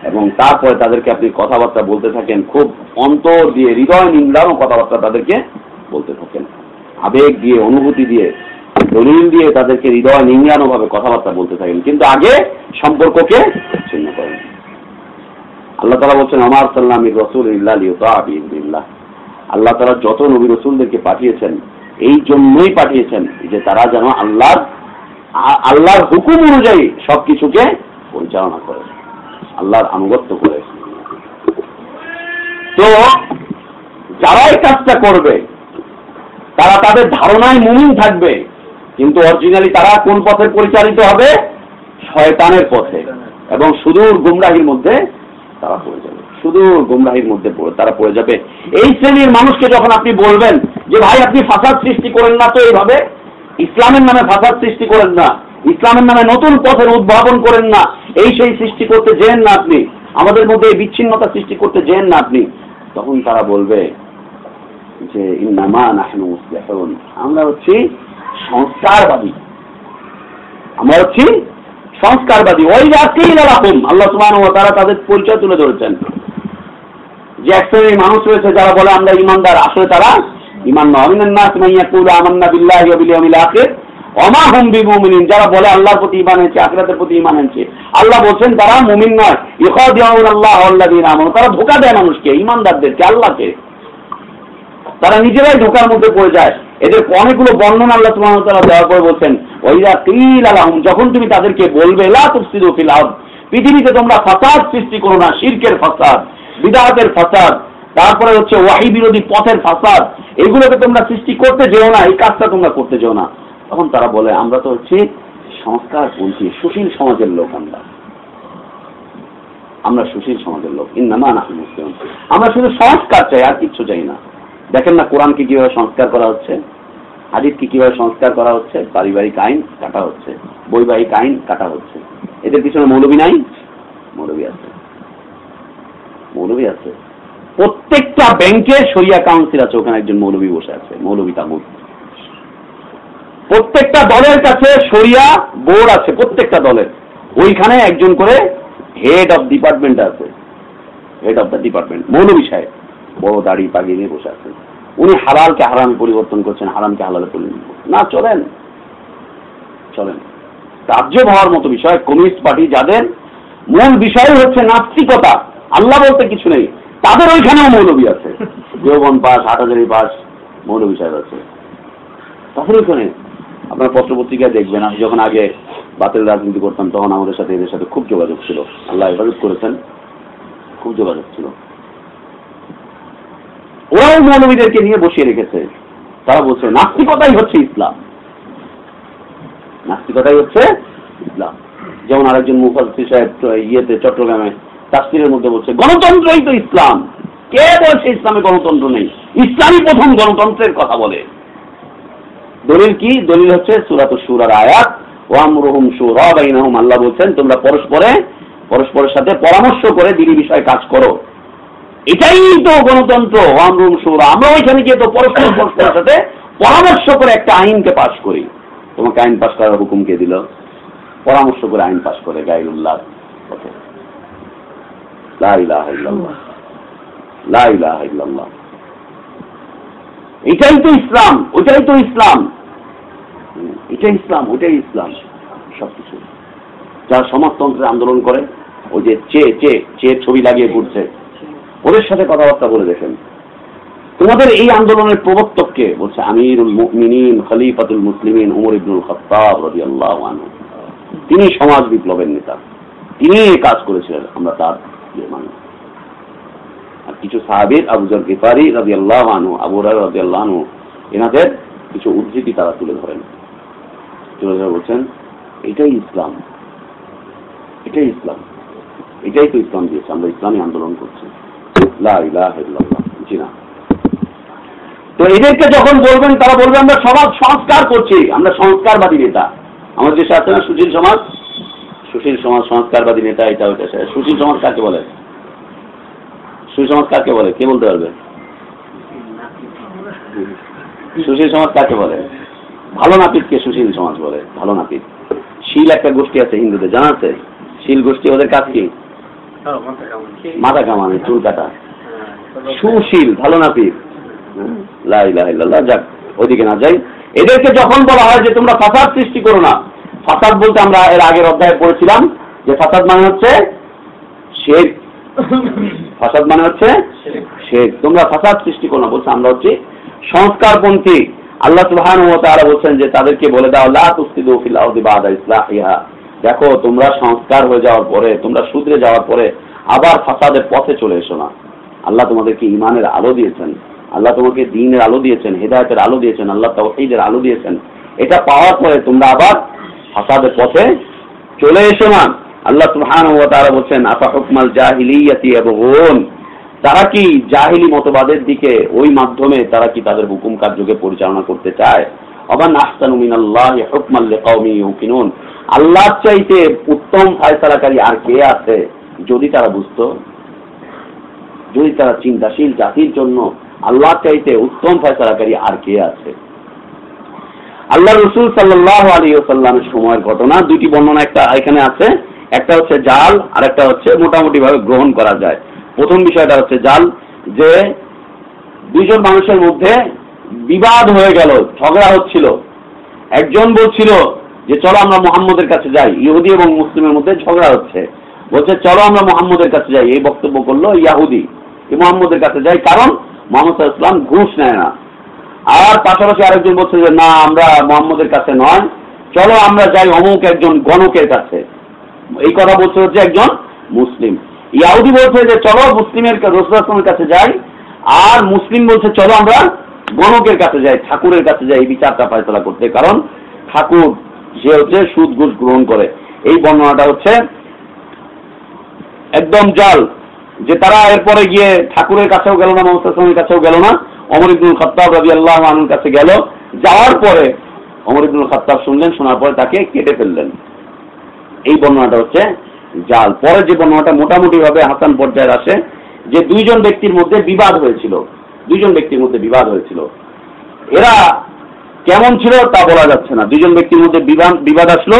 এবং তারপরে তাদেরকে আপনি কথাবার্তা বলতে থাকেন, খুব অন্তর দিয়ে, হৃদয় নিংড়ানো কথাবার্তা তাদেরকে বলতে থাকেন, আবেগ দিয়ে, অনুভূতি দিয়ে, দলিল দিয়ে তাদেরকে হৃদয় নিংড়ানো ভাবে কথাবার্তা বলতে থাকেন। কিন্তু আগে সম্পর্ককে ছিন্ন করেন। আল্লাহ তাআলা বলছেন আমার সাল্লামি রাসূল ইল্লা লিয়ুতা বিইذনিল্লাহ। আল্লাহ তাআলা যত নবী রাসূলদেরকে পাঠিয়েছেন এই জন্যই পাঠিয়েছেন যে তারা যেন আল্লাহর হুকুম অনুযায়ী সবকিছুকে পরিচালনা করে, আল্লাহর আনুগত্য করে। তো যারা এই কাজটা করবে তারা তাদের ধারণায় মুমিন থাকবে, কিন্তু অরিজিনালি তারা কোন পথে পরিচালিত হবে? শয়তানের পথে, এবং সুদূর গুমরাহির মধ্যে তারা পড়ে যাবে, সুদূর গুমরাহির মধ্যে তারা পড়ে যাবে। এই শ্রেণীর মানুষকে যখন আপনি বলবেন যে ভাই আপনি ফাসাদ সৃষ্টি করেন না তো এইভাবে, ইসলামের নামে ফাসাদ সৃষ্টি করেন না, ইসলামের নামে নতুন পথের উদ্ভাবন করেন না, এই সেই সৃষ্টি করতে যেন না আপনি, আমাদের মধ্যে এই বিচ্ছিন্নতা সৃষ্টি করতে যেন না আপনি, তখন তারা বলবে যে ইন্নামা নাহনু মুসলিহুন, আমরা হচ্ছি সংস্কারবাদী, আমরা হচ্ছি সংস্কারবাদী। ওই যাকিলা লাহুম, আল্লাহ সুবহানাহু ওয়া তাআলা তাদের পরিচয় তুলে ধরেছেন যে এক শ্রেণীর মানুষ রয়েছে যারা বলে আমরা ঈমানদার, আসলে তারা ঈমান নয়। মিনান নাস মান ইয়াকুলু আমান্না বিল্লাহি ওয়া বিল ইয়াউমিল আখির ওয়া মা হুম বিমুমিনিন, যারা বলে আল্লাহর প্রতি ঈমান এনেছে, আখিরাতের প্রতি ঈমান এনেছে, আল্লাহ বলছেন তারা মুমিন নয়। ইখাদিউনাল্লাহ ওয়াল্লাযীনা আমানু, তারা ধোঁকা দেয় মানুষকে, ঈমানদারদেরকে, আল্লাহকে। তারা নিজেরাই ধোঁকার মধ্যে পড়ে যায়। এদের অনেকগুলো বর্ণনা আল্লাহ সুবহানাহু ওয়া তাআলা দেওয়ার পরে বলছেন ওয়াইযা কিলা লাহুম, যখন তুমি তাদেরকে বলবে লা তুফসিদু ফিল আরদ, পৃথিবীতে তোমরা ফাসাদ সৃষ্টি করো না, শিরকের ফাসাদ, বিদআতের ফাসাদ, তারপরে হচ্ছে ওয়াহি বিরোধী পথের ফাসাদ, এগুলোকে তোমরা সৃষ্টি করতে যেও না, এই কাজটা তোমরা করতে যেও না। তখন তারা বলে আমরা তো হচ্ছে সংস্কারপন্থী, সুশীল সমাজের লোক, আমরা সুশীল সমাজের লোক। ইন্নামা নাহনু মুসলিহুন, আমরা শুধু সংস্কার চাই, আর কিচ্ছু চাই না। দেখেন না কোরআনকে কিভাবে সংস্কার করা হচ্ছে, হাদিসকে কিভাবে সংস্কার করা হচ্ছে, পারিবারিক আইন কাটা হচ্ছে, বৈবাহিক আইন কাটা হচ্ছে। এদের পিছনে মৌলবী নাই? মৌলবী আছে, মৌলবী আছে। প্রত্যেকটা ব্যাংকে শরিয়া কাউন্সিল আছে, ওখানে একজন মৌলবী বসে আছে, মৌলবী তাগুত। প্রত্যেকটা দলের কাছে শরিয়া বোর্ড আছে, প্রত্যেকটা দলের ওইখানে একজন করে হেড অফ ডিপার্টমেন্ট আছে, হেড অফ দ্য ডিপার্টমেন্ট, মৌলবী সাহেব, বড় দাড়ি পাগড়ি নিয়ে বসে আছেন। উনি হালালকে হারামে পরিবর্তন করছেন, হারামকে হালালে পরিবর্তন করছেন না। চলেন চলেন, তাজ্জব হওয়ার মতো বিষয়। কমিউনিস্ট পার্টি যাদের মূল বিষয় হচ্ছে নাস্তিকতা, আল্লাহ বলতে কিছু নেই, তাদের ওইখানেও মৌলবী আছে। দেওবন্দ পাস, হাটহাজারী পাস মৌলবী সাহেব আছে তাদের ওইখানে। আপনার পত্রপত্রিকায় দেখবেন, আমি যখন আগে বাতিল রাজনীতি করতাম তখন আমাদের সাথে এদের সাথে খুব যোগাযোগ ছিল, আল্লাহ হেফাজত করেছেন, খুব যোগাযোগ ছিল। ওরাও মৌলবীদেরকে নিয়ে বসিয়ে রেখেছে। তারা বলছে নাস্তিকতাই হচ্ছে ইসলাম, নাস্তিকতাই হচ্ছে ইসলাম। যেমন আরেকজন মুফাসসির সাহেব ইয়েতে চট্টগ্রামে তাফসীরের মধ্যে বলছে গণতন্ত্রই তো ইসলাম। কে বলছে ইসলামে গণতন্ত্র নেই? ইসলামই প্রথম গণতন্ত্রের কথা বলে। দলিল কি? দলিল হচ্ছে সূরাতুশ শুরার আয়াত ওয়া আমরুহুম শুরা বাইনাহুম। আল্লাহ বলছেন তোমরা পরস্পরের সাথে পরামর্শ করে দিনী বিষয়ে কাজ করো, এটাই তো গণতন্ত্র। আমরুহুম শুরা, আমরা ওইখানে গিয়ে তো পরস্পরের সাথে পরামর্শ করে একটা আইনকে পাশ করি। তোমাকে আইন পাশ করার হুকুম কে দিল? পরামর্শ করে আইন পাশ করে গায়রুল্লাহ। লা ইলাহা ইল্লাল্লাহ, লা ইলাহা ইল্লাল্লাহ। এটাই তো ইসলাম, ওইটাই তো ইসলাম, এটাই ইসলাম, ওইটাই ইসলাম। সবকিছু যারা সমাজতন্ত্রের আন্দোলন করে, ওই যে চেয়ে ছবি লাগিয়ে ঘুরছে, ওদের সাথে কথাবার্তা বলে দেখেন। তোমাদের এই আন্দোলনের প্রবর্তককে বলছে আমিরুল মুমিনিন খলিফাতুল মুসলিমিন উমর ইবনুল খাত্তাব রাদিয়াল্লাহু আনহু। তিনি সমাজ বিপ্লবের নেতা, তিনি এই কাজ করেছিলেন, আমরা তার মানুষ। আর কিছু সাহাবীর আবু যর গিফারি রাদিয়াল্লাহু আনহু, আবু হুরায়রা রাদিয়াল্লাহু আনহু, এনাদের কিছু উদ্ধৃতি তারা তুলে ধরে বলছেন এটাই ইসলাম, এটাই ইসলাম, এটাই তো ইসলাম দিয়েছে, আমরা ইসলামী আন্দোলন করছি। লা ইলাহা ইল্লাল্লাহ। জি না। তো এদেরকে যখন বলবেন তারা বলবে আমরা সমাজ সংস্কার করছি, আমরা সংস্কারবাদী নেতা। আমাদের দেশে আছে না সুশীল সমাজ, সুশীল সমাজ সংস্কারবাদী নেতা, এটা ওইটা। সুশীল সমাজ কাকে বলে? সুশীল সমাজ কাকে বলে? কে বলতে পারবে? সুশীল সমাজ কাকে বলে? ভালো নাপিতকে সুশীল সমাজ বলে, ভালো নাপিত। শীল একটা গোষ্ঠী আছে হিন্দুদের, জানা আছে? শীল গোষ্ঠী, ওদের কাজ কি? মাথা কামানো, চুল কাটা। সুশীল, ভালো নাপিত। লা ইলাহা ইল্লাল্লাহ। যাক, ওইদিকে না যাই। এদেরকে যখন বলা হয় যে তোমরা ফাসাদ সৃষ্টি করো না, ফাসাদ বলতে আমরা এর আগের অধ্যায়ে পড়েছিলাম যে ফাসাদ মানে হচ্ছে শিরক। ফাসাদ মানে হচ্ছে শিরক। তোমরা ফাসাদ সৃষ্টি করো না, বলছে আমরা হচ্ছে সংস্কারপন্থী। আল্লাহ সুবহানাহু ওয়া তাআলা বলছেন যে তাদেরকে বলে দাও লা তুফসিদু ফিল আরদি বা'দা ইসলাহিহা। দেখো তোমরা সংস্কার হয়ে যাওয়ার পরে, তোমরা শুধরে যাওয়ার পরে আবার ফাসাদের পথে চলে এসো না। আল্লাহ তোমাদেরকে ঈমানের আলো দিয়েছেন, আল্লাহ তোমাকে দ্বীনের আলো দিয়েছেন, হেদায়েতের আলো দিয়েছেন, আল্লাহ তাওহীদের আলো দিয়েছেন। এটা পাওয়ার পরে তোমরা আবার ফাসাদের পথে চলে এসো না। আল্লাহ সুবহানাহু ওয়া তাআলা বলছেন আফা হুকমাল জাহিলিয়াতি ইয়াবগুন। তারা কি জাহিলি মতবাদের দিকে, ওই মাধ্যমে তারা কি তাদের হুকুম কার্যকে পরিচালনা করতে চায়? আমান আহসানু মিনাল্লাহি হুকমান লিকাওমিন ইউকিনুন। আল্লাহর চাইতে উত্তম ফয়সালাকারী আর কে আছে? যদি তারা বুঝতো। যদি তারা চিন্তাশীল জাতির জন্য আল্লাহ চাইতে উত্তম ফয়সালাকারী আর কে আছে? আল্লাহ রাসূল সাল্লাল্লাহু আলাইহি ওয়াসাল্লামের সময়ের ঘটনা, দুটি বর্ণনা একটা এখানে আছে। একটা হচ্ছে জাল, আর একটা হচ্ছে মোটামুটি ভাবে গ্রহণ করা যায়। প্রথম বিষয়টা হচ্ছে জাল, যে দুইজন মানুষের মধ্যে বিবাদ হয়ে গেল, ঝগড়া হচ্ছিল। একজন বলছিল যে চলো আমরা মুহাম্মদের কাছে যাই, ইহুদি এবং মুসলিমের মধ্যে ঝগড়া হচ্ছে, বলছে চলো আমরা মুহাম্মদের কাছে যাই। এই বক্তব্য করলো ইয়াহুদি, মুহাম্মদের কাছে যাই, কারণ মুহাম্মদ সাল্লাল্লাহু আলাইহি ওয়াসাল্লাম ঘুষ নেয় না। আর পাশাপাশি আরেকজন বলছে যে না, আমরা মুহাম্মদের কাছে নয়, চলো আমরা যাই অমুক একজন গণকের কাছে। এই কথা বলছে হচ্ছে একজন মুসলিম। ইয়াহুদি বলছে যে চলো মুসলিমের রাসূলের কাছে যাই, আর মুসলিম বলছে চলো আমরা গণকের কাছে যাই, ঠাকুরের কাছে যাই এই বিচারটা ফয়সালা করতে, কারণ ঠাকুর সে হচ্ছে সুদ ঘুষ গ্রহণ করে। এই বর্ণনাটা হচ্ছে একদম জাল, যে তারা এরপরে গিয়ে ঠাকুরের কাছেও গেল না, মুহাম্মদ সাল্লাল্লাহু আলাইহি ওয়াসাল্লামের কাছেও গেল না, ওমর ইবনুল খাত্তাব রাদিয়াল্লাহু আনহুর কাছে গেল। যাওয়ার পরে ওমর ইবনুল খাত্তাব শুনলেন, শোনার পরে তাকে কেটে ফেললেন। এই বর্ণনাটা হচ্ছে জাল। পরে যে বর্ণনাটা মোটামুটি ভাবে হাসান পর্যায়ে আসে, যে দুইজন ব্যক্তির মধ্যে বিবাদ হয়েছিল, এরা কেমন ছিল তা বলা যাচ্ছে না। দুইজন ব্যক্তির মধ্যে বিবাদ আসলো,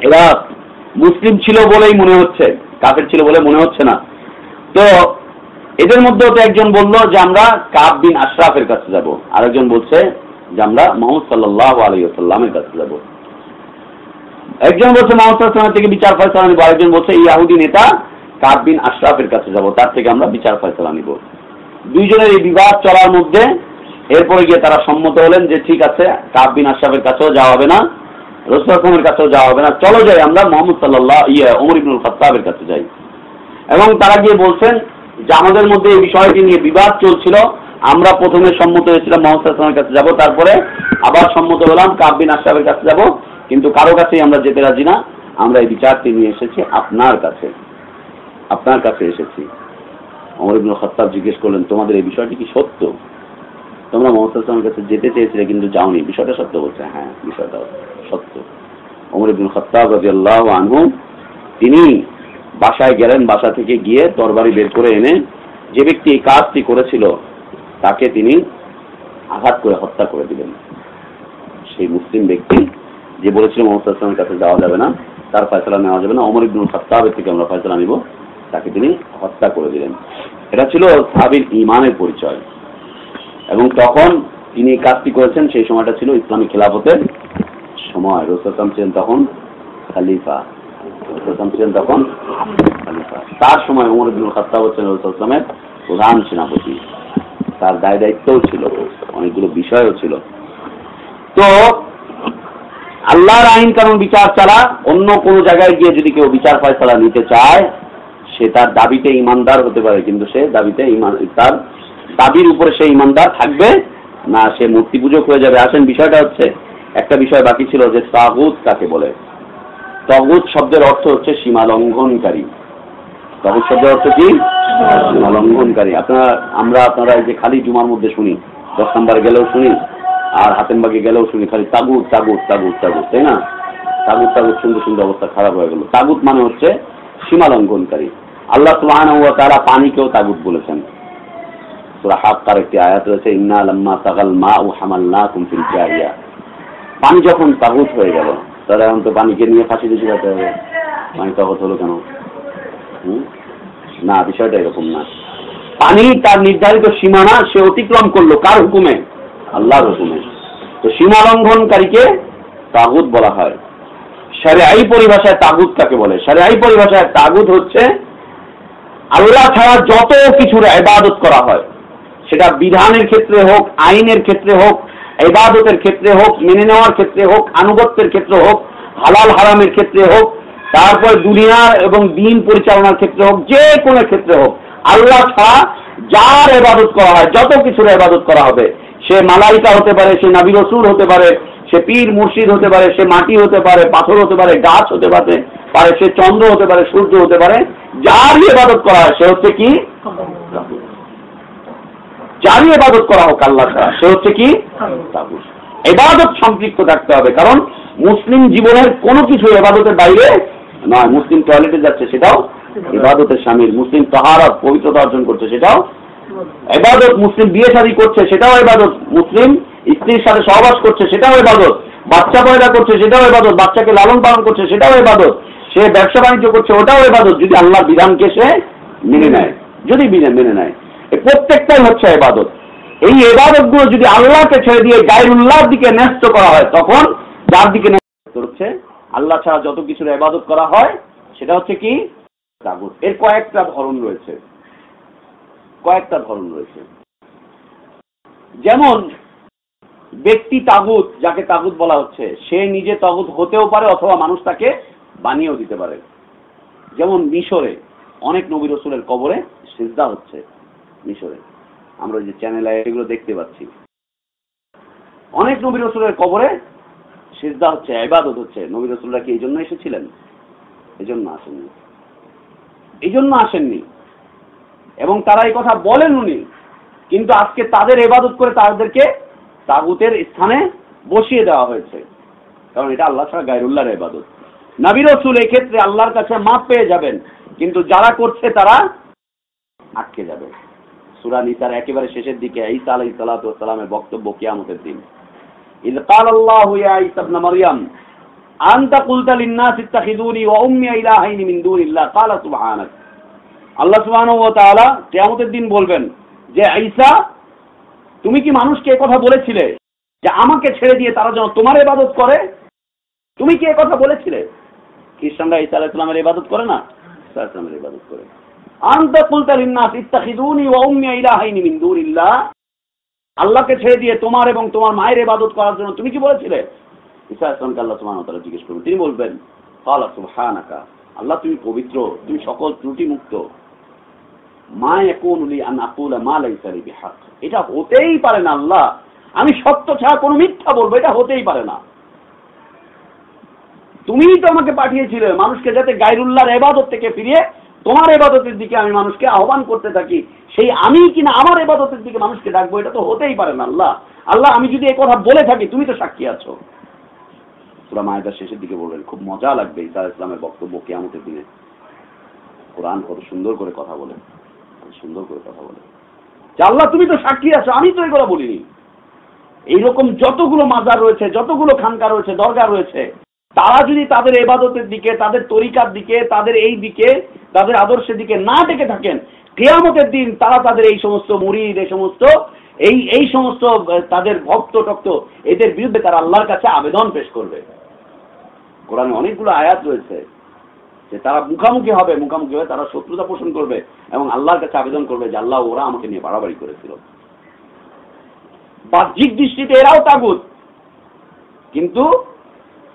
এরা মুসলিম ছিল বলেই মনে হচ্ছে, কাফের ছিল বলে মনে হচ্ছে না। তো এদের মধ্যে একজন বলল যে আমরা কাব বিন আশরাফের কাছে যাব, আরেকজন বলছে যে আমরা মুহাম্মদ সাল্লাল্লাহু আলাইহি ওয়াসাল্লামের কাছে যাব। একজন বলছে মুহাম্মদ সাল্লাল্লাহু আলাইহি ওয়াসাল্লাম থেকে বিচার ফয়সালা নিব, আরেকজন বলছে ইয়াহুদি নেতা কাব বিন আশরাফের কাছে যাব, তার থেকে আমরা বিচার ফয়সালা নিব। দুইজনের এই বিবাদ চলার মধ্যে এরপরে গিয়ে তারা সম্মত হলেন যে ঠিক আছে, কাব বিন আশরাফের কাছেও যাওয়া হবে না, রাসূল সাল্লাল্লাহু আলাইহি ওয়াসাল্লামের কাছেও যাওয়া হবে না, চলো যাই আমরা মুহাম্মদ ওমর ইবনুল খাত্তাবের কাছে যাই। এবং তারা গিয়ে বলছেন যে আমাদের মধ্যে এই বিষয়টি নিয়ে বিবাদ চলছিল, আমরা প্রথমে সম্মত হয়েছিলাম মুহাম্মদ সাল্লাল্লাহু আলাইহি ওয়াসাল্লামের কাছে যাব, তারপরে আবার সম্মত হলাম কাব বিন আশরাফের কাছে যাব, কিন্তু কারো কাছেই আমরা যেতে রাজি না, আমরা এই বিচারটি নিয়ে এসেছি আপনার কাছে এসেছি। ওমর ইবনুল খাত্তাব জিজ্ঞেস করলেন, তোমাদের এই বিষয়টি কি সত্য? তোমরা মুহাম্মদ সাল্লাল্লাহু আলাইহি ওয়াসাল্লামের কাছে যেতে চেয়েছিলে কিন্তু যাওনি, বিষয়টা সত্য? বলছে হ্যাঁ, বিষয়টা সত্য। ওমর ইবনুল খাত্তাব রাদিয়াল্লাহু আনহু তিনি বাসায় গেলেন, বাসা থেকে গিয়ে তরবারি বের করে এনে যে ব্যক্তি এই কাজটি করেছিল তাকে তিনি আঘাত করে হত্যা করে দিলেন। সেই মুসলিম ব্যক্তি যে বলেছিল মুহাম্মদ সাল্লাল্লাহু আলাইহি ওয়াসাল্লামের কাছে যাওয়া যাবে না, তার ফয়সালা নেওয়া যাবে না, ওমর ইবনুল খাত্তাবের থেকে আমরা ফয়সালা নিব, তাকে তিনি হত্যা করে দিলেন। এটা ছিল সাহাবীর ঈমানের পরিচয়। এবং তখন তিনি এই কাজটি করেছেন, সেই সময়টা ছিল ইসলামী খেলাফতের সময়। রাসূল সাল্লাল্লাহু আলাইহি ওয়াসাল্লাম ছিলেন তখন খলিফা। তার সময় ওমর ইবনুল খাত্তাব হচ্ছেন রাসূল সাল্লাল্লাহু আলাইহি ওয়াসাল্লামের প্রধান সেনাপতি, তার দায় দায়িত্বও ছিল, অনেকগুলো বিষয়ও ছিল। তো আল্লাহর আইন কানুন বিচার ছাড়া অন্য কোনো জায়গায় গিয়ে যদি কেউ বিচার ফয়সালা নিতে চায়, সে তার দাবিতে ইমানদার হতে পারে, কিন্তু সে তার দাবির উপরে সে ইমানদার থাকবে না, সে মূর্তি পূজক হয়ে যাবে। আসেন, বিষয়টা হচ্ছে, একটা বিষয় বাকি ছিল যে তাগুত কাকে বলে। তাগুত শব্দের অর্থ হচ্ছে সীমা লঙ্ঘনকারী। তাগুত শব্দের অর্থ কি? সীমা লঙ্ঘনকারী। আপনারা এই যে খালি জুমার মধ্যে শুনি, 10 নম্বরে গেলেও শুনি, আর হাতেমবাগে গেলেও শুনি খালি তাগুত, তাই না? তাগুত শুনতে অবস্থা খারাপ হয়ে গেল। তাগুত মানে হচ্ছে সীমা লঙ্ঘনকারী। আল্লাহ সুবহানাহু ওয়া তাআলা পানিকেও তাগুত বলেছেন। সূরা হাক্কার একটি আয়াত রয়েছে, ইন্না লাম্মা তাগাল মাউ হামালনাকুম ফিল জারিয়া। পানি যখন তাগুত হয়ে গেল, তাহলে এখন তো পানিকে নিয়ে ফাঁসিতে ঝুলাতে হবে। পানি তাগুত হলো কেন? না, বিষয়টা এরকম না। পানি তার নির্ধারিত সীমানা সে অতিক্রম করলো, কার হুকুমে? আল্লাহর হুকুমে। তো সীমা লঙ্ঘনকারীকে তাগুত বলা হয়। শরীয়ী পরিভাষায় তাগুত কাকে বলে? শরীয়ী পরিভাষায় তাগুত হচ্ছে আল্লাহ ছাড়া যত কিছুর ইবাদত করা হয়, সেটা বিধানের ক্ষেত্রে হোক, আইনের ক্ষেত্রে হোক, ইবাদতের ক্ষেত্রে হোক, মেনে নেওয়ার ক্ষেত্রে হোক, আনুগত্যের ক্ষেত্রে হোক, হালাল হারামের ক্ষেত্রে হোক, তারপর দুনিয়ার এবং দিন পরিচালনার ক্ষেত্রে হোক, যে কোনো ক্ষেত্রে হোক, আল্লাহ ছাড়া যার ইবাদত করা হয়, যত কিছুর ইবাদত করা হবে, সে মালাইকা হতে পারে, সে নবী রাসূল হতে পারে, সে পীর মুর্শিদ হতে পারে, সে মাটি হতে পারে, পাথর হতে পারে, গাছ হতে পারে, সে চন্দ্র হতে পারে, সূর্য হতে পারে, যারই ইবাদত করা হয় সে হচ্ছে কি? যারই ইবাদত করা হোক আল্লাহ ছাড়া, সে হচ্ছে কি? তাগুত। ইবাদত সম্পৃক্ত থাকতে হবে, কারণ মুসলিম জীবনের কোনো কিছু ইবাদতের বাইরে নয়। মুসলিম টয়লেটে যাচ্ছে, সেটাও ইবাদতের শামিল। মুসলিম তাহারাত পবিত্রতা অর্জন করছে, সেটাও ইবাদত। মুসলিম বিয়ে শাদী করছে, সেটাও ইবাদত। মুসলিম স্ত্রীর সাথে সহবাস করছে, সেটাও ইবাদত। বাচ্চা পয়দা করছে, সেটাও ইবাদত। বাচ্চাকে লালন পালন করছে, সেটাও ইবাদত। সে ব্যবসা বাণিজ্য করছে, ওটাও ইবাদত, যদি আল্লাহর বিধানকে সে মেনে নেয়। যদি মেনে নেয়, এই প্রত্যেকটাই হচ্ছে ইবাদত। এই ইবাদতগুলো যদি আল্লাহকে ছেড়ে দিয়ে গায়রুল্লাহর দিকে ন্যস্ত করা হয়, তখন যার দিকে ন্যস্ত হচ্ছে আল্লাহ ছাড়া যত কিছুর ইবাদত করা হয় সেটা হচ্ছে কি? তাগুত। এর কয়েকটা ধরন রয়েছে। যেমন ব্যক্তি তাগুত, যাকে তাগুত বলা হচ্ছে, সে নিজে তাগুত হতেও পারে অথবা মানুষ তাকে বানিয়েও দিতে পারে। যেমন মিশরে অনেক নবী রাসূলের কবরে সিজদা হচ্ছে। মিশরে আমরা যে চ্যানেলে এগুলো দেখতে পাচ্ছি, অনেক নবী রাসূলের কবরে সিজদা হচ্ছে, ইবাদত হচ্ছে। নবী রাসূলরা কি এই জন্য এসেছিলেন? এই জন্য আসেননি। এবং তারা এই কথা বলেন উনি, কিন্তু আজকে তাদের ইবাদত করে তাদেরকে তাগুতের স্থানে বসিয়ে দেওয়া হয়েছে, কারণ এটা আল্লাহ ছাড়া গায়রুল্লাহর ইবাদত। নবী রাসূল এই ক্ষেত্রে আল্লাহর কাছে মাপ পেয়ে যাবেন, কিন্তু যারা করছে তারা আটকে যাবে। সূরা নিসার একেবারে শেষের দিকে ঈসা আলাইহিস সালাতু ওয়াস সালামের বক্তব্য কিয়ামতের দিন। ইয ক্বালাল্লাহু ইয়া ঈসা ইবনে মারইয়াম আনতা কুলতা লিন-নাস ইত্তাখিযুনি ওয়া উম্মি ইলাহাইনি মিন দুনিল্লাহ ক্বালা সুবহানাক। আল্লাহ সুবহানাহু ওয়া তাআলা কিয়ামতের দিন বলবেন যে, ঈসা, তুমি কি মানুষকে এই কথা বলেছিলে যে আমাকে ছেড়ে দিয়ে তারা যেন তোমার ইবাদত করে? তুমি কি এই কথা বলেছিলে? খ্রিস্টানরা ঈসা আলাইহিস সালামের ইবাদত করে না? ঈসা আলাইহিস সালামের ইবাদত করে। আনতা কুলতা লিন-নাস ইত্তাখিযুনি ওয়া উম্মি ইলাহাইনি মিন দুনিল্লাহ, আল্লাহকে ছেড়ে দিয়ে তোমার এবং তোমার মায়ের ইবাদত করার জন্য তুমি কি বলেছিলে? ঈসা আলাইহিস সালামকে আল্লাহ সুবহানাহু ওয়া তাআলা জিজ্ঞেস করবেন, তিনি বলবেন, ক্বালা সুবহানাকা, আল্লাহ তুমি পবিত্র, তুমি সকল ত্রুটি মুক্ত। মা ইয়াকুনু লি আন আকুলা মা লাইসা লি বিহক, এটা হতেই পারে না আল্লাহ, আমি সত্য ছাড়া কোনো মিথ্যা বলবো, এটা হতেই পারে না। তুমিই তো আমাকে পাঠিয়েছিলে মানুষকে যাতে গায়রুল্লাহর ইবাদত থেকে ফিরিয়ে তোমার ইবাদতের দিকে আমি মানুষকে আহ্বান করতে থাকি, সেই আমি কিনা আমার ইবাদতের দিকে মানুষকে ডাকবো, এটা তো হতেই পারে না আল্লাহ। আল্লাহ, আমি যদি এই কথা বলে থাকি তুমি তো সাক্ষী আছো। সূরা মায়েদার শেষের দিকে বলবেন, খুব মজা লাগবে ঈসা আলাইহিস সালামের বক্তব্য কিয়ামতের দিনে। কোরআন কত সুন্দর করে কথা বলে, যে আল্লাহ তুমি তো সাক্ষী আছো, আমি তো এগুলো বলিনি। এইরকম যতগুলো মাজার রয়েছে, যতগুলো খানকা রয়েছে, দরগা রয়েছে, তারা যদি তাদের ইবাদতের দিকে, তাদের তরিকার দিকে, তাদের এই দিকে, তাদের আদর্শের দিকে না ডেকে থাকেন, কিয়ামতের দিন তারা তাদের এই সমস্ত মুরিদ, এই সমস্ত তাদের ভক্ত টক্ত, এদের বিরুদ্ধে তারা আল্লাহর কাছে আবেদন পেশ করবে। কোরআনে অনেকগুলো আয়াত রয়েছে যে তারা মুখামুখি হয়ে তারা শত্রুতা পোষণ করবে এবং আল্লাহর কাছে আবেদন করবে যে আল্লাহ, ওরা আমাকে নিয়ে বাড়াবাড়ি করেছিল। বাহ্যিক দৃষ্টিতে এরাও তাগুত, কিন্তু